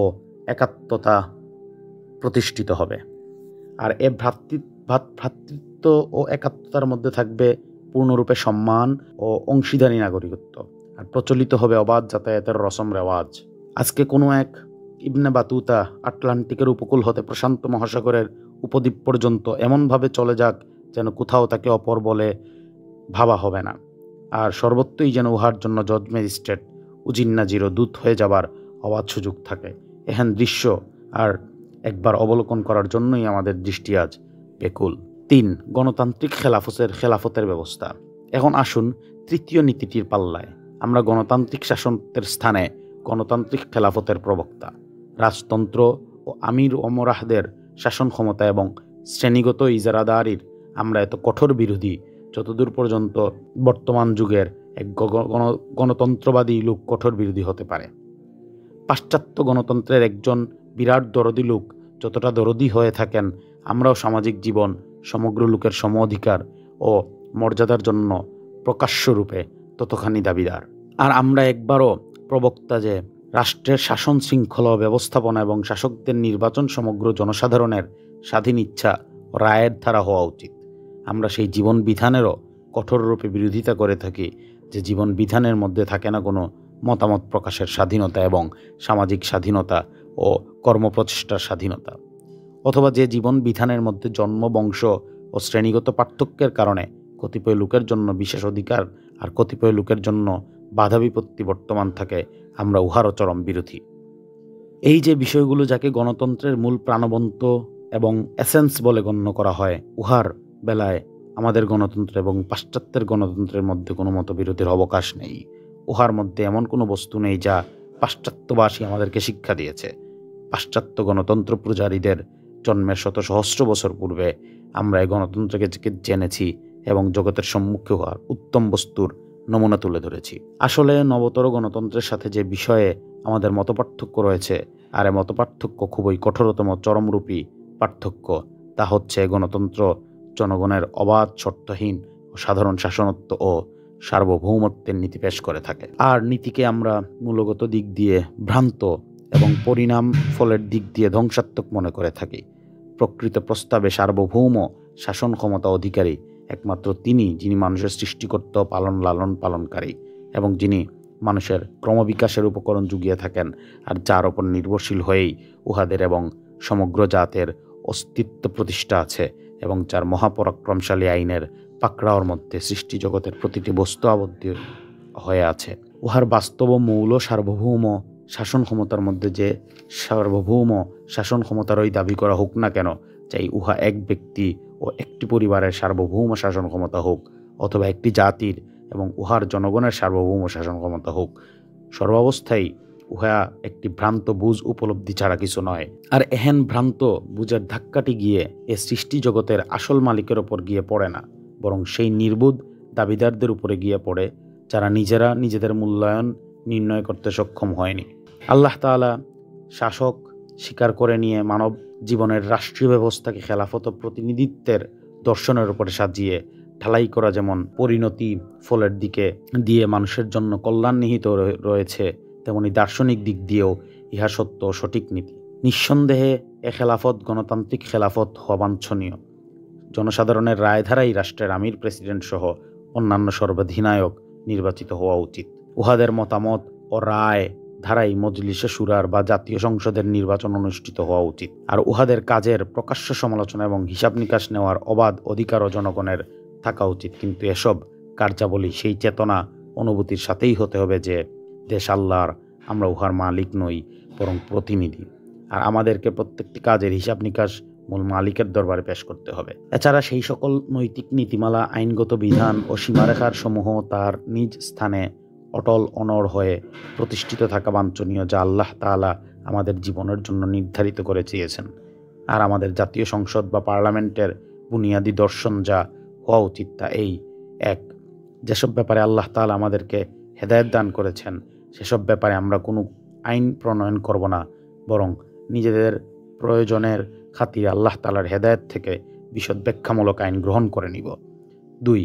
একাত্মতা প্রতিষ্ঠিত হবে। আর এ ভ্রাতৃত্ব ও একাত্মতার মধ্যে থাকবে পূর্ণরূপে সম্মান ও অংশীদারি নাগরিকত্ব, আর প্রচলিত হবে অবাধ যাতায়াতের রসম রেওয়াজ। আজকে কোনো এক ইবনে বাতুতা আটলান্টিকের উপকূল হতে প্রশান্ত মহাসাগরের উপদ্বীপ পর্যন্ত এমনভাবে চলে যাক যেন কোথাও তাকে অপর বলে ভাবা হবে না, আর সর্বত্রই যেন উহার জন্য জজ ম্যাজিস্ট্রেট উজিন্নাজিরও দূত হয়ে যাবার অবাধ সুযোগ থাকে। এহেন দৃশ্য আর একবার অবলোকন করার জন্যই আমাদের দৃষ্টি আজ বেকুল। 3. গণতান্ত্রিক খেলাফতের ব্যবস্থা। এখন আসুন তৃতীয় নীতিটির পাল্লায়। আমরা গণতান্ত্রিক শাসনের স্থানে গণতান্ত্রিক খেলাফতের প্রবক্তা। রাজতন্ত্র ও আমির ওমরাহদের শাসন ক্ষমতা এবং শ্রেণীগত ইজারাদারির আমরা এত কঠোর বিরোধী যতদূর পর্যন্ত বর্তমান যুগের এক গণতন্ত্রবাদী লোক কঠোর বিরোধী হতে পারে। পাশ্চাত্য গণতন্ত্রের একজন বিরাট দরদি লোক যতটা দরদি হয়ে থাকেন, আমরাও সামাজিক জীবন, সমগ্র লোকের সম অধিকার ও মর্যাদার জন্য প্রকাশ্যরূপে ততখানি দাবিদার। আর আমরা একবারও প্রবক্তা যে রাষ্ট্রের শাসন শৃঙ্খলা ব্যবস্থাপনা এবং শাসকদের নির্বাচন সমগ্র জনসাধারণের স্বাধীন ইচ্ছা ও রায়ের ধারা হওয়া উচিত। আমরা সেই জীবন বিধানেরও কঠোররূপে বিরোধিতা করে থাকি, যে জীবন বিধানের মধ্যে থাকে না কোনো মতামত প্রকাশের স্বাধীনতা এবং সামাজিক স্বাধীনতা ও কর্মপ্রচেষ্টার স্বাধীনতা, অথবা যে জীবন বিধানের মধ্যে জন্ম, বংশ ও শ্রেণীগত পার্থক্যের কারণে কতিপয় লোকের জন্য বিশেষ অধিকার আর কতিপয় লোকের জন্য বাধা বিপত্তি বর্তমান থাকে, আমরা উহারও চরম বিরোধী। এই যে বিষয়গুলো যাকে গণতন্ত্রের মূল প্রাণবন্ত এবং এসেন্স বলে গণ্য করা হয়, উহার বেলায় আমাদের গণতন্ত্র এবং পাশ্চাত্যের গণতন্ত্রের মধ্যে কোনো মতবিরোধের অবকাশ নেই। উহার মধ্যে এমন কোনো বস্তু নেই যা পাশ্চাত্যবাসী আমাদেরকে শিক্ষা দিয়েছে। পাশ্চাত্য গণতন্ত্র পূজারীদের জন্মের শত সহস্র বছর পূর্বে আমরা এই গণতন্ত্রকে জেনেছি এবং জগতের সম্মুখে হওয়ার উত্তম বস্তুর নমুনা তুলে ধরেছি। আসলে নবতর গণতন্ত্রের সাথে যে বিষয়ে আমাদের মতপার্থক্য রয়েছে, আর এ মতপার্থক্য খুবই কঠোরতম চরমরূপী পার্থক্য, তা হচ্ছে গণতন্ত্র জনগণের অবাধ, শর্তহীন ও সাধারণ শাসনত্ব ও সার্বভৌমত্বের নীতি পেশ করে থাকে। আর নীতিকে আমরা মূলগত দিক দিয়ে ভ্রান্ত এবং পরিণাম ফলের দিক দিয়ে ধ্বংসাত্মক মনে করে থাকি। প্রকৃত প্রস্তাবে সার্বভৌম শাসন ক্ষমতা অধিকারী একমাত্র তিনি, যিনি মানুষের সৃষ্টিকর্তা ও লালন পালনকারী এবং যিনি মানুষের ক্রমবিকাশের উপকরণ জুগিয়ে থাকেন, আর যার ওপর নির্ভরশীল হয়েই উহাদের এবং সমগ্র জাতের অস্তিত্ব প্রতিষ্ঠা আছে, এবং যার মহাপরাক্রমশালী আইনের পাকড়াওর মধ্যে সৃষ্টি জগতের প্রতিটি বস্তু আবদ্ধ হয়ে আছে। উহার বাস্তব মৌল সার্বভৌম শাসন ক্ষমতার মধ্যে যে সার্বভৌম শাসন ক্ষমতারই দাবি করা হোক না কেন, চাই উহা এক ব্যক্তি ও একটি পরিবারের সার্বভৌম শাসন ক্ষমতা হোক, অথবা একটি জাতির এবং উহার জনগণের সার্বভৌম শাসন ক্ষমতা হোক, সর্বাবস্থায় উহা একটি ভ্রান্ত বুঝ উপলব্ধি ছাড়া কিছু নয়। আর এহেন ভ্রান্ত বুঝের ধাক্কাটি গিয়ে এ সৃষ্টি জগতের আসল মালিকের ওপর গিয়ে পড়ে না, বরং সেই নির্বুধ দাবিদারদের উপরে গিয়ে পড়ে, যারা নিজেরা নিজেদের মূল্যায়ন নির্ণয় করতে সক্ষম হয়নি। আল্লাহ তাআলা শাসক স্বীকার করে নিয়ে মানব জীবনের রাষ্ট্রীয় ব্যবস্থাকে খেলাফত প্রতিনিধিত্বের দর্শনের উপরে সাজিয়ে ঢালাই করা যেমন পরিণতি ফলের দিকে দিয়ে মানুষের জন্য কল্যাণ নিহিত রয়েছে, তেমনি দার্শনিক দিক দিয়েও ইহা সত্য ও সঠিক নীতি। নিঃসন্দেহে এ খেলাফত গণতান্ত্রিক খেলাফত হওয়া বাঞ্ছনীয়। জনসাধারণের রায়ধারাই রাষ্ট্রের আমির, প্রেসিডেন্ট সহ অন্যান্য সর্বাধিনায়ক নির্বাচিত হওয়া উচিত। উহাদের মতামত ও রায় ধারাই মজলিসে শুরার বা জাতীয় সংসদের নির্বাচন অনুষ্ঠিত হওয়া উচিত। আর উহাদের কাজের প্রকাশ্য সমালোচনা এবং হিসাব নিকাশ নেওয়ার অবাধ অধিকারও জনগণের থাকা উচিত। কিন্তু এসব কার্যাবলী সেই চেতনা অনুভূতির সাথেই হতে হবে যে দেশ আল্লাহর, আমরা উহার মালিক নই বরং প্রতিনিধি, আর আমাদেরকে প্রত্যেকটি কাজের হিসাব নিকাশ মূল মালিকের দরবারে পেশ করতে হবে। এছাড়া সেই সকল নৈতিক নীতিমালা, আইনগত বিধান ও সীমারেখার সমূহ তার নিজ স্থানে অটল অনড় হয়ে প্রতিষ্ঠিত থাকা বাঞ্ছনীয়, যা আল্লাহ তাআলা আমাদের জীবনের জন্য নির্ধারিত করে চেয়েছেন। আর আমাদের জাতীয় সংসদ বা পার্লামেন্টের বুনিয়াদী দর্শন যা হওয়া উচিত তা এই: এক, যেসব ব্যাপারে আল্লাহ তাআলা আমাদেরকে হেদায়েত দান করেছেন সেসব ব্যাপারে আমরা কোনো আইন প্রণয়ন করব না, বরং নিজেদের প্রয়োজনের খাতিরে আল্লাহ তাআলার হেদায়েত থেকে বিশদ ব্যাখ্যামূলক আইন গ্রহণ করে নিব। 2,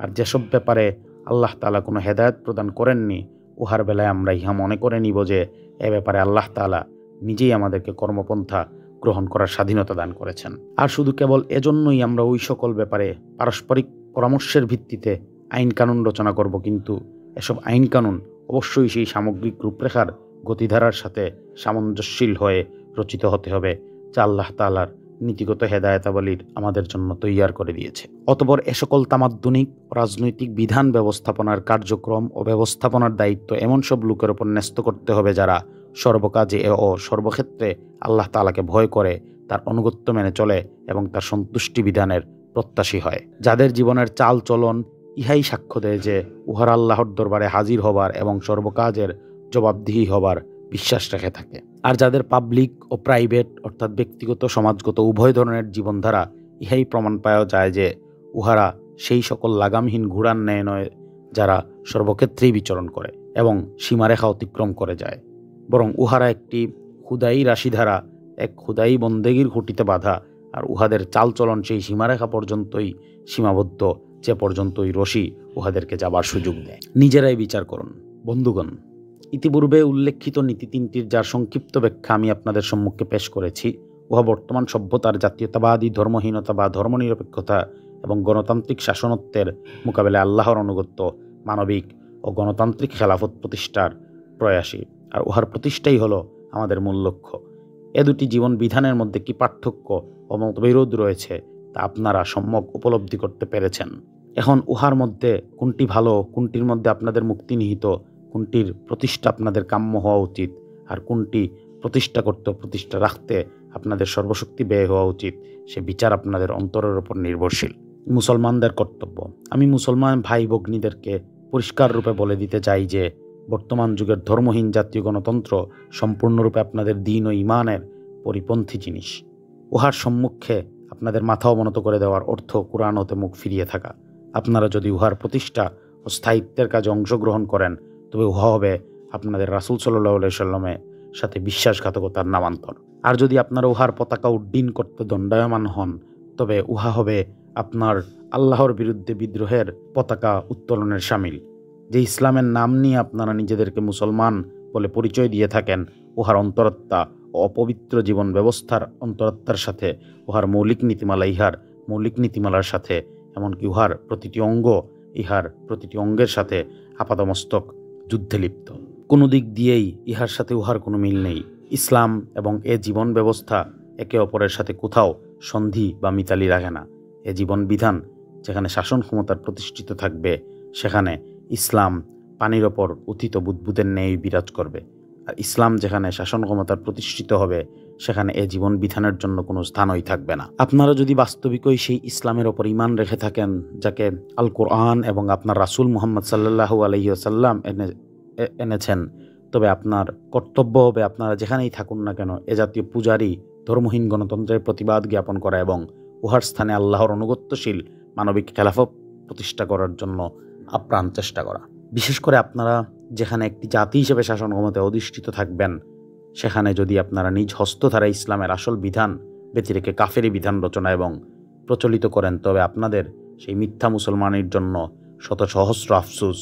আর যেসব ব্যাপারে আল্লাহ তাআলা কোনো হেদায়েত প্রদান করেননি, উহার বেলায় আমরা ইহা মনে করে নিব যে এ ব্যাপারে আল্লাহ তাআলা নিজেই আমাদেরকে কর্মপন্থা গ্রহণ করার স্বাধীনতা দান করেছেন। আর শুধু কেবল এজন্যই আমরা ওই সকল ব্যাপারে পারস্পরিক পরামর্শের ভিত্তিতে আইন কানুন রচনা করব, কিন্তু এসব আইন কানুন অবশ্যই সেই সামগ্রিক রূপরেখার গতিধারার সাথে সামঞ্জস্যশীল হয়ে রচিত হতে হবে, যা আল্লাহ তাআলার নীতিগত হেদায়েতাবলীর আমাদের জন্য তৈয়ার করে দিয়েছে। অতঃপর এ সকল তামাদ্দুনিক রাজনৈতিক বিধান ব্যবস্থাপনার কার্যক্রম ও ব্যবস্থাপনার দায়িত্ব এমন সব লোকের উপর ন্যস্ত করতে হবে যারা সর্বকাজে ও সর্বক্ষেত্রে আল্লাহ তাআলাকে ভয় করে, তার আনুগত্য মেনে চলে এবং তার সন্তুষ্টি বিধানের প্রত্যাশী হয়, যাদের জীবনের চাল চলন ইহাই সাক্ষ্য দেয় যে উহারা আল্লাহর দরবারে হাজির হবার এবং সর্বকাজের জবাবদিহি হবার বিশ্বাস রেখে থাকে। আর যাদের পাবলিক ও প্রাইভেট অর্থাৎ ব্যক্তিগত সমাজগত উভয় ধরনের জীবনধারা, ইহাই প্রমাণ পাওয়া যায় যে উহারা সেই সকল লাগামহীন ঘোড়ার ন্যায় নয় যারা সর্বক্ষেত্রেই বিচরণ করে এবং সীমারেখা অতিক্রম করে যায়, বরং উহারা একটি খুদাই রাশিধারা, এক খুদাই বন্দেগীর খুঁটিতে বাঁধা, আর উহাদের চালচলন সেই সীমারেখা পর্যন্তই সীমাবদ্ধ যে পর্যন্তই রশি উহাদেরকে যাবার সুযোগ দেয়। নিজেরাই বিচার করুন। বন্ধুগণ, ইতিপূর্বে উল্লেখিত নীতি তিনটির যার সংক্ষিপ্ত ব্যাখ্যা আমি আপনাদের সম্মুখে পেশ করেছি, উহা বর্তমান সভ্যতার জাতীয়তাবাদী ধর্মহীনতা বা ধর্মনিরপেক্ষতা এবং গণতান্ত্রিক শাসনত্বের মোকাবেলায় আল্লাহর অনুগত্য, মানবিক ও গণতান্ত্রিক খেলাফত প্রতিষ্ঠার প্রয়াসী, আর উহার প্রতিষ্ঠাই হলো আমাদের মূল লক্ষ্য। এ দুটি জীবন বিধানের মধ্যে কি পার্থক্য ও মতবিরোধ রয়েছে তা আপনারা সম্যক উপলব্ধি করতে পেরেছেন। এখন উহার মধ্যে কোনটি ভালো, কোনটির মধ্যে আপনাদের মুক্তি নিহিত, কোনটির প্রতিষ্ঠা আপনাদের কাম্য হওয়া উচিত, আর কোনটি প্রতিষ্ঠা করতে প্রতিষ্ঠা রাখতে আপনাদের সর্বশক্তি ব্যয় হওয়া উচিত, সে বিচার আপনাদের অন্তরের উপর নির্ভরশীল। মুসলমানদের কর্তব্য। আমি মুসলমান ভাই ভগ্নীদেরকে পরিষ্কার রূপে বলে দিতে চাই যে বর্তমান যুগের ধর্মহীন জাতীয় গণতন্ত্র সম্পূর্ণরূপে আপনাদের দ্বীন ও ঈমানের পরিপন্থী জিনিস। উহার সম্মুখে আপনাদের মাথা অবনত করে দেওয়ার অর্থ কুরআন হতে মুখ ফিরিয়ে থাকা। আপনারা যদি উহার প্রতিষ্ঠা ও স্থায়িত্বের কাজে অংশগ্রহণ করেন, তবে উহা হবে আপনাদের রাসূল সাল্লাল্লাহু আলাইহি সাল্লামের সাথে বিশ্বাসঘাতকতার নামান্তর। আর যদি আপনারা উহার পতাকা উড্ডীন করতে দণ্ডায়মান হন, তবে উহা হবে আপনার আল্লাহর বিরুদ্ধে বিদ্রোহের পতাকা উত্তোলনের শামিল। যে ইসলামের নাম নিয়ে আপনারা নিজেদেরকে মুসলমান বলে পরিচয় দিয়ে থাকেন, উহার অন্তরাত্মা ও অপবিত্র জীবন ব্যবস্থার অন্তরাত্মার সাথে উহার মৌলিক নীতিমালা ইহার মৌলিক নীতিমালার সাথে, এমনকি উহার প্রতিটি অঙ্গ ইহার প্রতিটি অঙ্গের সাথে আপাদমস্তক যুদ্ধে লিপ্ত। কোনো দিক দিয়েই ইহার সাথে উহার কোনো মিল নেই। ইসলাম এবং এ জীবন ব্যবস্থা একে অপরের সাথে কোথাও সন্ধি বা মিতালি রাখে না। এ জীবন বিধান যেখানে শাসন ক্ষমতার প্রতিষ্ঠিত থাকবে, সেখানে ইসলাম পানির ওপর উথিত বুদবুদের ন্যায় বিরাজ করবে। আর ইসলাম যেখানে শাসন ক্ষমতার প্রতিষ্ঠিত হবে, সেখানে এ জীবন বিধানের জন্য কোনো স্থানই থাকবে না। আপনারা যদি বাস্তবিকই সেই ইসলামের ওপর ঈমান রেখে থাকেন, যাকে আল কোরআন এবং আপনার রাসূল মুহাম্মদ সাল্লাল্লাহু আলাইহি ওয়াসাল্লাম এনেছেন, তবে আপনার কর্তব্য হবে আপনারা যেখানেই থাকুন না কেন এ জাতীয় পূজারী ধর্মহীন গণতন্ত্রের প্রতিবাদ জ্ঞাপন করা এবং উহার স্থানে আল্লাহর অনুগত্যশীল মানবিক খেলাফত প্রতিষ্ঠা করার জন্য আপ্রাণ চেষ্টা করা। বিশেষ করে আপনারা যেখানে একটি জাতি হিসেবে শাসন ক্ষমতায় অধিষ্ঠিত থাকবেন, সেখানে যদি আপনারা নিজ হস্তধারা ইসলামের আসল বিধান ব্যতি রেখে কাফেরি বিধান রচনা এবং প্রচলিত করেন, তবে আপনাদের সেই মিথ্যা মুসলমানের জন্য শত সহস্র আফসোস,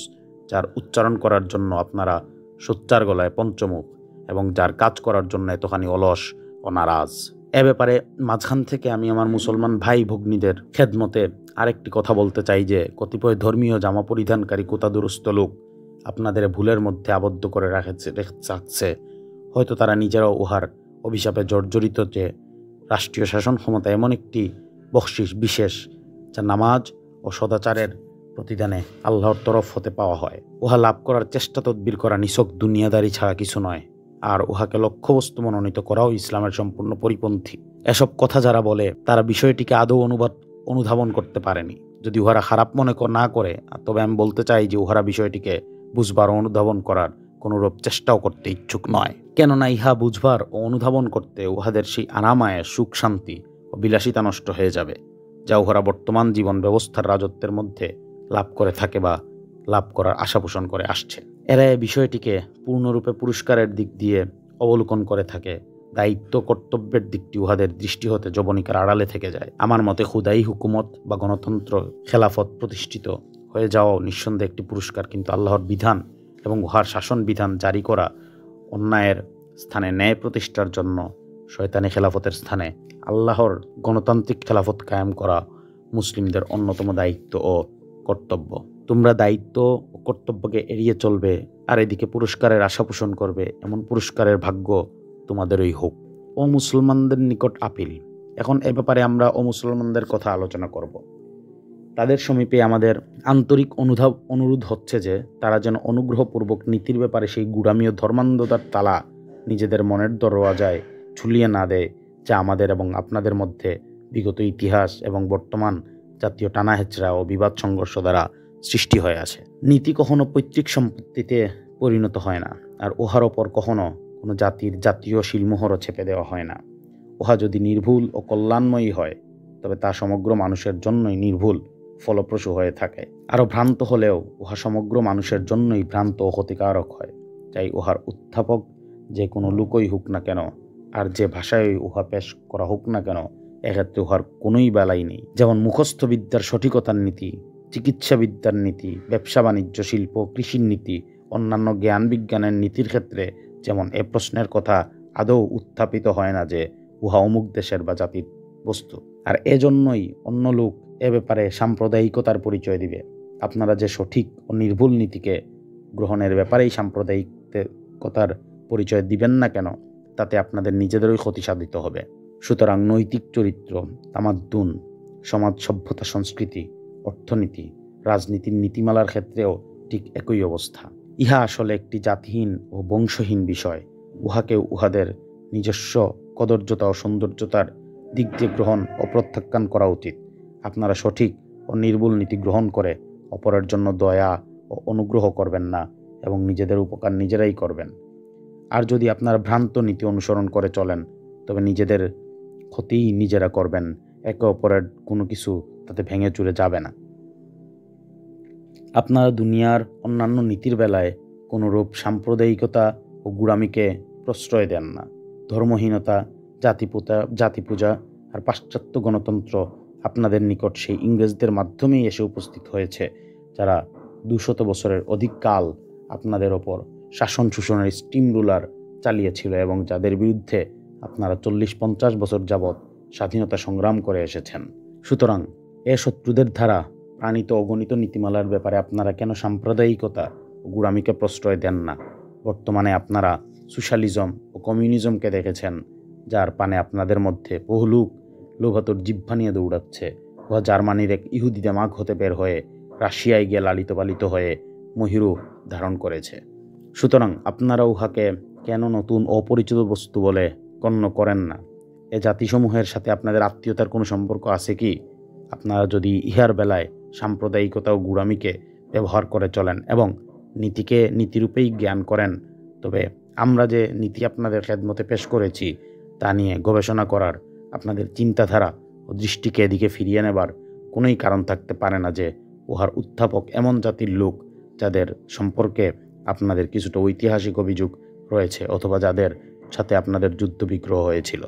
যার উচ্চারণ করার জন্য আপনারা সোচ্চার গলায় পঞ্চমুখ এবং যার কাজ করার জন্য এতখানি অলস ও নারাজ। এ ব্যাপারে মাঝখান থেকে আমি আমার মুসলমান ভাই ভগ্নীদের খেদমতে আরেকটি কথা বলতে চাই যে কতিপয় ধর্মীয় জামা পরিধানকারী কোতাদুরস্ত লোক আপনাদের ভুলের মধ্যে আবদ্ধ করে রাখছে। হয়তো তারা নিজেরাও উহার অভিশাপে জর্জরিত যে রাষ্ট্রীয় শাসন ক্ষমতা এমন একটি বখশিশ বিশেষ, যা নামাজ ও সদাচারের প্রতিদানে আল্লাহর তরফ হতে পাওয়া হয়। উহা লাভ করার চেষ্টা তদবির করা নিছক দুনিয়াদারি ছাড়া কিছু নয়, আর উহাকে লক্ষ্যবস্তু মনোনীত করাও ইসলামের সম্পূর্ণ পরিপন্থী। এসব কথা যারা বলে, তারা বিষয়টিকে আদৌ অনুধাবন করতে পারেনি। যদি উহারা খারাপ মনে না করে, তবে আমি বলতে চাই যে উহারা বিষয়টিকে বুঝবার ও অনুধাবন করার কোনোরূপ চেষ্টাও করতে ইচ্ছুক নয়। কেননা ইহা বুঝবার ও অনুধাবন করতে উহাদের সেই আরামায় সুখ শান্তি ও বিলাসিতা নষ্ট হয়ে যাবে, যা উহারা বর্তমান জীবন ব্যবস্থার রাজত্বের মধ্যে লাভ করে থাকে বা লাভ করার আশা পোষণ করে আসছে। এরা এই বিষয়টিকে পূর্ণরূপে পুরস্কারের দিক দিয়ে অবলোকন করে থাকে, দায়িত্ব কর্তব্যের দিকটি উহাদের দৃষ্টি হতে যবনিকার আড়ালে থেকে যায়। আমার মতে খুদাই হুকুমত বা গণতন্ত্র খেলাফত প্রতিষ্ঠিত হয়ে যাওয়াও নিঃসন্দেহে একটি পুরস্কার, কিন্তু আল্লাহর বিধান এবং উহার শাসন বিধান জারি করা, অন্যায়ের স্থানে ন্যায় প্রতিষ্ঠার জন্য শয়তানি খেলাফতের স্থানে আল্লাহর গণতান্ত্রিক খেলাফত কায়েম করা মুসলিমদের অন্যতম দায়িত্ব ও কর্তব্য। তোমরা দায়িত্ব ও কর্তব্যকে এড়িয়ে চলবে আর এদিকে পুরস্কারের আশা পোষণ করবে, এমন পুরস্কারের ভাগ্য তোমাদেরই হোক। ও মুসলমানদের নিকট আপিল। এখন এ ব্যাপারে আমরা ও মুসলমানদের কথা আলোচনা করব। তাদের সমীপে আমাদের আন্তরিক অনুরোধ হচ্ছে যে তারা যেন অনুগ্রহপূর্বক নীতির ব্যাপারে সেই গুড়ামি ও ধর্মান্ধতার তালা নিজেদের মনের দরওয়াজায় ঝুলিয়ে না দেয়, যা আমাদের এবং আপনাদের মধ্যে বিগত ইতিহাস এবং বর্তমান জাতীয় টানাহেচড়া ও বিবাদ সংঘর্ষ দ্বারা সৃষ্টি হয়ে আছে। নীতি কখনো পৈতৃক সম্পত্তিতে পরিণত হয় না, আর উহার ওপর কখনো কোনো জাতির জাতীয় শিলমোহরও ছেপে দেওয়া হয় না। উহা যদি নির্ভুল ও কল্যাণময়ী হয়, তবে তা সমগ্র মানুষের জন্যই নির্ভুল ফলপ্রসূ হয়ে থাকে। আরও ভ্রান্ত হলেও উহা সমগ্র মানুষের জন্যই ভ্রান্ত ও ক্ষতিকারক হয়। তাই উহার উত্থাপক যে কোনো লোকই হোক না কেন, আর যে ভাষায় উহা পেশ করা হোক না কেন, এক্ষেত্রে উহার কোনোই বেলাই নেই। যেমন মুখস্থ বিদ্যার সঠিকতার নীতি, চিকিৎসা বিদ্যার নীতি, ব্যবসা বাণিজ্য, শিল্প, কৃষির নীতি, অন্যান্য জ্ঞান বিজ্ঞানের নীতির ক্ষেত্রে যেমন এ প্রশ্নের কথা আদৌ উত্থাপিত হয় না যে উহা অমুক দেশের বা জাতির বস্তু, আর এজন্যই অন্য লোক এ ব্যাপারে সাম্প্রদায়িকতার পরিচয় দিবে। আপনারা যে সঠিক ও নির্ভুল নীতিকে গ্রহণের ব্যাপারেই সাম্প্রদায়িকতার পরিচয় দিবেন না কেন, তাতে আপনাদের নিজেদেরই ক্ষতি সাধিত হবে। সুতরাং নৈতিক চরিত্র, তামাদ্দুন, সমাজ সভ্যতা, সংস্কৃতি, অর্থনীতি, রাজনীতির নীতিমালার ক্ষেত্রেও ঠিক একই অবস্থা। ইহা আসলে একটি জাতিহীন ও বংশহীন বিষয়। উহাকে উহাদের নিজস্ব কদর্যতা ও সৌন্দর্যতার দিক দিয়ে গ্রহণ ও প্রত্যাখ্যান করা উচিত। আপনারা সঠিক ও নির্ভুল নীতি গ্রহণ করে অপরের জন্য দয়া ও অনুগ্রহ করবেন না এবং নিজেদের উপকার নিজেরাই করবেন। আর যদি আপনারা ভ্রান্ত নীতি অনুসরণ করে চলেন, তবে নিজেদের ক্ষতিই নিজেরা করবেন, একে অপরের কোনো কিছু তাতে ভেঙে চুরে যাবে না। আপনারা দুনিয়ার অন্যান্য নীতির বেলায় কোনোরূপ সাম্প্রদায়িকতা ও গুড়ামিকে প্রশ্রয় দেন না। ধর্মহীনতা, জাতিপূজা আর পাশ্চাত্য গণতন্ত্র আপনাদের নিকট সেই ইংরেজদের মাধ্যমেই এসে উপস্থিত হয়েছে, যারা 200 বছরের অধিক কাল আপনাদের ওপর শাসন শোষণের স্টিম রুলার চালিয়েছিল এবং যাদের বিরুদ্ধে আপনারা 40-50 বছর যাবৎ স্বাধীনতা সংগ্রাম করে এসেছেন। সুতরাং এ শত্রুদের দ্বারা প্রাণিত অগণিত নীতিমালার ব্যাপারে আপনারা কেন সাম্প্রদায়িকতা ও গুড়ামিকে প্রশ্রয় দেন না? বর্তমানে আপনারা সোশ্যালিজম ও কমিউনিজমকে দেখেছেন, যার পানে আপনাদের মধ্যে বহু লোক লোভাতুর জিহ্বা নিয়ে দৌড়াচ্ছে। উহা জার্মানির এক ইহুদি দেমাগ হতে বের হয়ে রাশিয়ায় গিয়ে লালিত পালিত হয়ে মহিরু ধারণ করেছে। সুতরাং আপনারা উহাকে কেন নতুন অপরিচিত বস্তু বলে গণ্য করেন না? এ জাতিসমূহের সাথে আপনাদের আত্মীয়তার কোনো সম্পর্ক আছে কি? আপনারা যদি ইহার বেলায় সাম্প্রদায়িকতা ও গুড়ামিকে ব্যবহার করে চলেন এবং নীতিকে নীতিরূপেই জ্ঞান করেন, তবে আমরা যে নীতি আপনাদের খেদমতে পেশ করেছি তা নিয়ে গবেষণা করার, আপনাদের চিন্তাধারা ও দৃষ্টিকে এদিকে ফিরিয়ে নেবার কোনোই কারণ থাকতে পারে না যে উহার উত্থাপক এমন জাতির লোক যাদের সম্পর্কে আপনাদের কিছুটা ঐতিহাসিক অভিযোগ রয়েছে, অথবা যাদের সাথে আপনাদের যুদ্ধ বিগ্রহ হয়েছিল।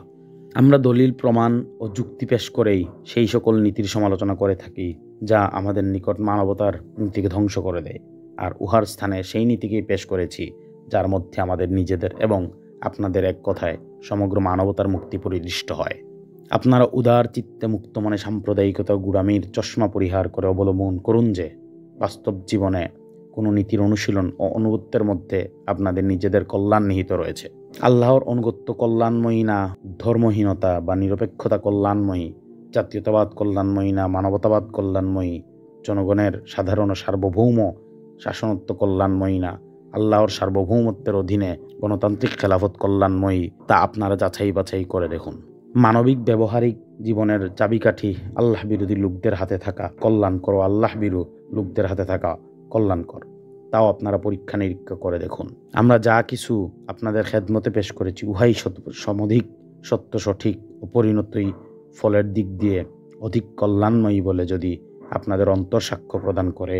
আমরা দলিল, প্রমাণ ও যুক্তি পেশ করেই সেই সকল নীতির সমালোচনা করে থাকি যা আমাদের নিকট মানবতার নীতিকে ধ্বংস করে দেয়, আর উহার স্থানে সেই নীতিকেই পেশ করেছি যার মধ্যে আমাদের নিজেদের এবং আপনাদের এক কথায় সমগ্র মানবতার মুক্তি পরিদৃষ্ট হয়। আপনারা উদার চিত্তে মুক্ত মনে সাম্প্রদায়িকতা ও গুড়ামির চশমা পরিহার করে অবলম্বন করুন যে বাস্তব জীবনে কোনো নীতির অনুশীলন ও অনুগত্যের মধ্যে আপনাদের নিজেদের কল্যাণ নিহিত রয়েছে। আল্লাহর অনুগত্য কল্যাণময়ী না ধর্মহীনতা বা নিরপেক্ষতা কল্যাণময়ী, জাতীয়তাবাদ কল্যাণময়ী না মানবতাবাদ কল্যাণময়ী, জনগণের সাধারণ ও সার্বভৌম শাসনত্ব কল্যাণময়ী না আল্লাহর সার্বভৌমত্বের অধীনে গণতান্ত্রিক খেলাফত কল্যাণময়ী, তা আপনারা যাচাই বাছাই করে দেখুন। মানবিক ব্যবহারিক জীবনের চাবিকাঠি আল্লাহ বিরোধী লোকদের হাতে থাকা কল্যাণকর ও আল্লাহ বিরু লোকদের হাতে থাকা কল্যাণকর, তাও আপনারা পরীক্ষা নিরীক্ষা করে দেখুন। আমরা যা কিছু আপনাদের খেদমতে পেশ করেছি উহাই সমধিক সত্য, সঠিক ও পরিণতই ফলের দিক দিয়ে অধিক কল্যাণময়ী বলে যদি আপনাদের অন্তর সাক্ষ্য প্রদান করে,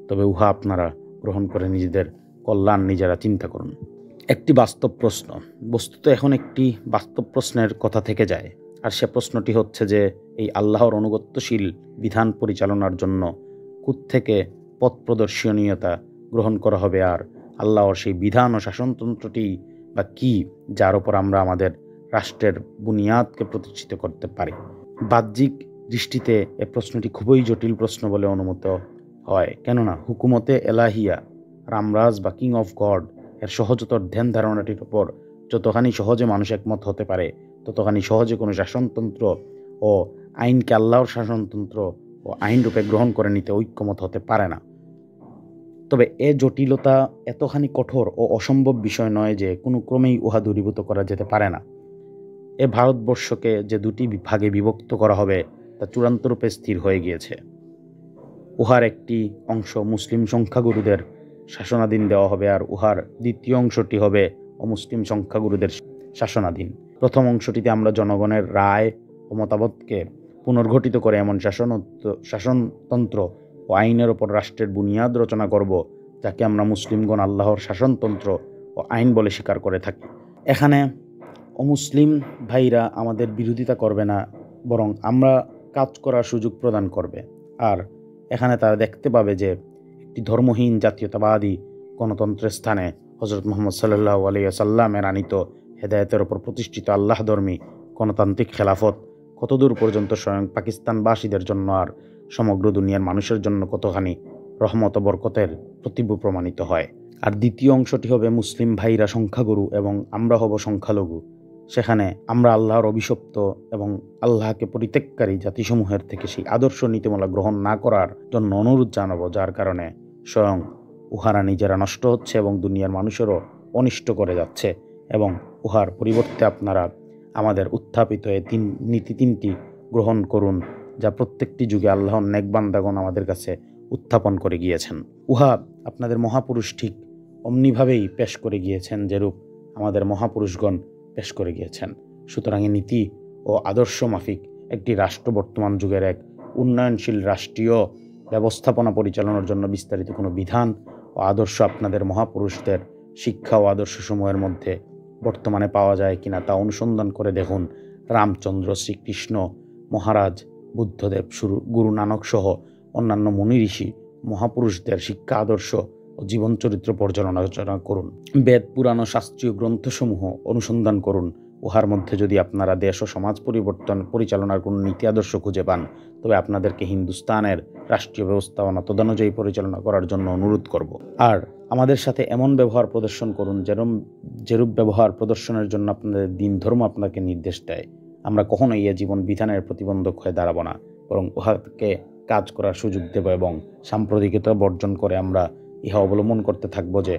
তবে উহা আপনারা গ্রহণ করে নিজেদের কল্যাণ নিজেরা চিন্তা করুন। একটি বাস্তব প্রশ্ন, বস্তুত এখন একটি বাস্তব প্রশ্নের কথা থেকে যায়, আর সে প্রশ্নটি হচ্ছে যে এই আল্লাহর অনুগত্যশীল বিধান পরিচালনার জন্য কোত্থেকে পথ প্রদর্শনীয়তা গ্রহণ করা হবে, আর আল্লাহর সেই বিধান ও শাসনতন্ত্রটি বা কী, যার ওপর আমরা আমাদের রাষ্ট্রের বুনিয়াদকে প্রতিষ্ঠিত করতে পারি। বাহ্যিক দৃষ্টিতে এ প্রশ্নটি খুবই জটিল প্রশ্ন বলে অনুমিত হয়, কেননা হুকুমতে এলাহিয়া, রামরাজ বা কিং অফ গড এর সহজতর ধ্যান ধারণাটির ওপর যতখানি সহজে মানুষ একমত হতে পারে, ততখানি সহজে কোনো শাসনতন্ত্র ও আইনকে আল্লাহর শাসনতন্ত্র ও আইন রূপে গ্রহণ করে নিতে ঐক্যমত হতে পারে না। তবে এ জটিলতা এতখানি কঠোর ও অসম্ভব বিষয় নয় যে কোনো ক্রমেই উহা দূরীভূত করা যেতে পারে না। এ ভারতবর্ষকে যে দুটি ভাগে বিভক্ত করা হবে তা চূড়ান্তরূপে স্থির হয়ে গিয়েছে। উহার একটি অংশ মুসলিম সংখ্যাগুরুদের শাসনাধীন দেওয়া হবে, আর উহার দ্বিতীয় অংশটি হবে অমুসলিম সংখ্যাগুরুদের শাসনাধীন। প্রথম অংশটিতে আমরা জনগণের রায় ও মতামতকে পুনর্গঠিত করে এমন শাসনতন্ত্র ও আইনের ওপর রাষ্ট্রের বুনিয়াদ রচনা করব, যাকে আমরা মুসলিমগণ আল্লাহর শাসনতন্ত্র ও আইন বলে স্বীকার করে থাকি। এখানে অমুসলিম ভাইরা আমাদের বিরোধিতা করবে না, বরং আমরা কাজ করার সুযোগ প্রদান করবে। আর এখানে তারা দেখতে পাবে যে একটি ধর্মহীন জাতীয়তাবাদী গণতন্ত্রের স্থানে হজরত মুহাম্মদ সাল্লাল্লাহু আলাইহি ওয়াসাল্লামের আনিত হেদায়েতের ওপর প্রতিষ্ঠিত আল্লাহধর্মী গণতান্ত্রিক খেলাফত কতদূর পর্যন্ত স্বয়ং পাকিস্তানবাসীদের জন্য আর সমগ্র দুনিয়ার মানুষের জন্য কতখানি রহমত ও বরকতের প্রতিভূ প্রমাণিত হয়। আর দ্বিতীয় অংশটি হবে মুসলিম ভাইরা সংখ্যাগুরু এবং আমরা হব সংখ্যালঘু। সেখানে আমরা আল্লাহর অভিশপ্ত এবং আল্লাহকে পরিত্যাগকারী জাতিসমূহের থেকে সেই আদর্শ নীতিমালা গ্রহণ না করার জন্য অনুরোধ জানাবো, যার কারণে স্বয়ং উহারা নিজেরা নষ্ট হচ্ছে এবং দুনিয়ার মানুষেরও অনিষ্ট করে যাচ্ছে। এবং উহার পরিবর্তে আপনারা আমাদের উত্থাপিত এই নীতি তিনটি গ্রহণ করুন, যা প্রত্যেকটি যুগে আল্লাহর নেক বান্দাগণ আমাদের কাছে উত্থাপন করে গিয়েছেন। উহা আপনাদের মহাপুরুষ ঠিক অমনিভাবেই পেশ করে গিয়েছেন, যেরূপ আমাদের মহাপুরুষগণ পেশ করে গিয়েছেন। সুতরাং এই নীতি ও আদর্শ মাফিক একটি রাষ্ট্র বর্তমান যুগের এক উন্নয়নশীল রাষ্ট্রীয় ব্যবস্থাপনা পরিচালনার জন্য বিস্তারিত কোনো বিধান ও আদর্শ আপনাদের মহাপুরুষদের শিক্ষা ও আদর্শসমূহের মধ্যে বর্তমানে পাওয়া যায় কিনা তা অনুসন্ধান করে দেখুন। রামচন্দ্র, শ্রীকৃষ্ণ মহারাজ, বুদ্ধদেব, গুরু নানক সহ অন্যান্য মুনি ঋষি মহাপুরুষদের শিক্ষা আদর্শ ও জীবন চরিত্র পর্যালোচনা করুন। বেদ, পুরাণ ও শাস্ত্রীয় গ্রন্থসমূহ অনুসন্ধান করুন। উহার মধ্যে যদি আপনারা দেশ ও সমাজ পরিচালনার কোনো নীতি আদর্শ খুঁজে পান, তবে আপনাদেরকে হিন্দুস্তানের রাষ্ট্রীয় ব্যবস্থাপনা তদানুযায়ী পরিচালনা করার জন্য অনুরোধ করব। আর আমাদের সাথে এমন ব্যবহার প্রদর্শন করুন যেরূপ ব্যবহার প্রদর্শনের জন্য আপনাদের দিন ধর্ম আপনাকে নির্দেশ দেয়। আমরা কখনোই এ জীবন বিধানের প্রতিবন্ধক হয়ে দাঁড়াবো না, বরং উহাকে কাজ করার সুযোগ দেব এবং সাম্প্রদায়িকতা বর্জন করে আমরা ইহা অবলম্বন করতে থাকব যে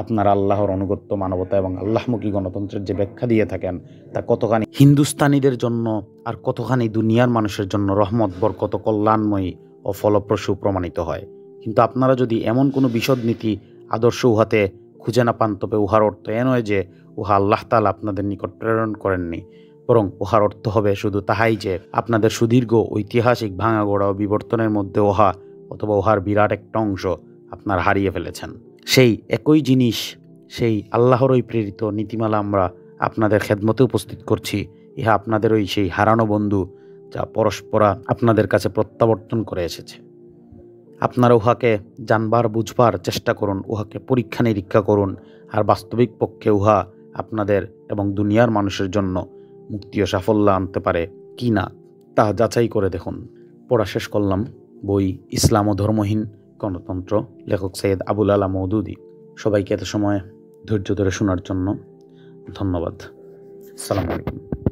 আপনারা আল্লাহর অনুগত্য, মানবতা এবং আল্লাহমুখী গণতন্ত্রের যে ব্যাখ্যা দিয়ে থাকেন তা কতখানি হিন্দুস্তানিদের জন্য আর কতখানি দুনিয়ার মানুষের জন্য রহমত, বরকত, কল্যাণময়ী ও ফলপ্রসূ প্রমাণিত হয়। কিন্তু আপনারা যদি এমন কোনো বিশদ নীতি আদর্শ উহাতে খুঁজে না পান, তবে উহার অর্থ এ নয় যে উহা আল্লাহ তাআলা আপনাদের নিকট প্রেরণ করেননি, বরং উহার অর্থ হবে শুধু তাহাই যে আপনাদের সুদীর্ঘ ঐতিহাসিক ভাঙাগোড়া ও বিবর্তনের মধ্যে উহা অথবা উহার বিরাট একটা অংশ আপনারা হারিয়ে ফেলেছেন। সেই একই জিনিস, সেই আল্লাহরই প্রেরিত নীতিমালা আমরা আপনাদের খেদমতে উপস্থিত করছি। ইহা আপনাদেরই সেই হারানো বন্ধু, যা পরস্পরা আপনাদের কাছে প্রত্যাবর্তন করে এসেছে। আপনারা উহাকে জানবার বুঝবার চেষ্টা করুন, উহাকে পরীক্ষা নিরীক্ষা করুন, আর বাস্তবিক পক্ষে উহা আপনাদের এবং দুনিয়ার মানুষের জন্য মুক্তি ও সাফল্য আনতে পারে কি না তা যাচাই করে দেখুন। পড়া শেষ করলাম বই ইসলাম ও ধর্মহীন গণতন্ত্র, লেখক সৈয়দ আবুল আলা মওদুদী। সবাইকে এত সময় ধৈর্য ধরে শোনার জন্য ধন্যবাদ। আসসালামু আলাইকুম।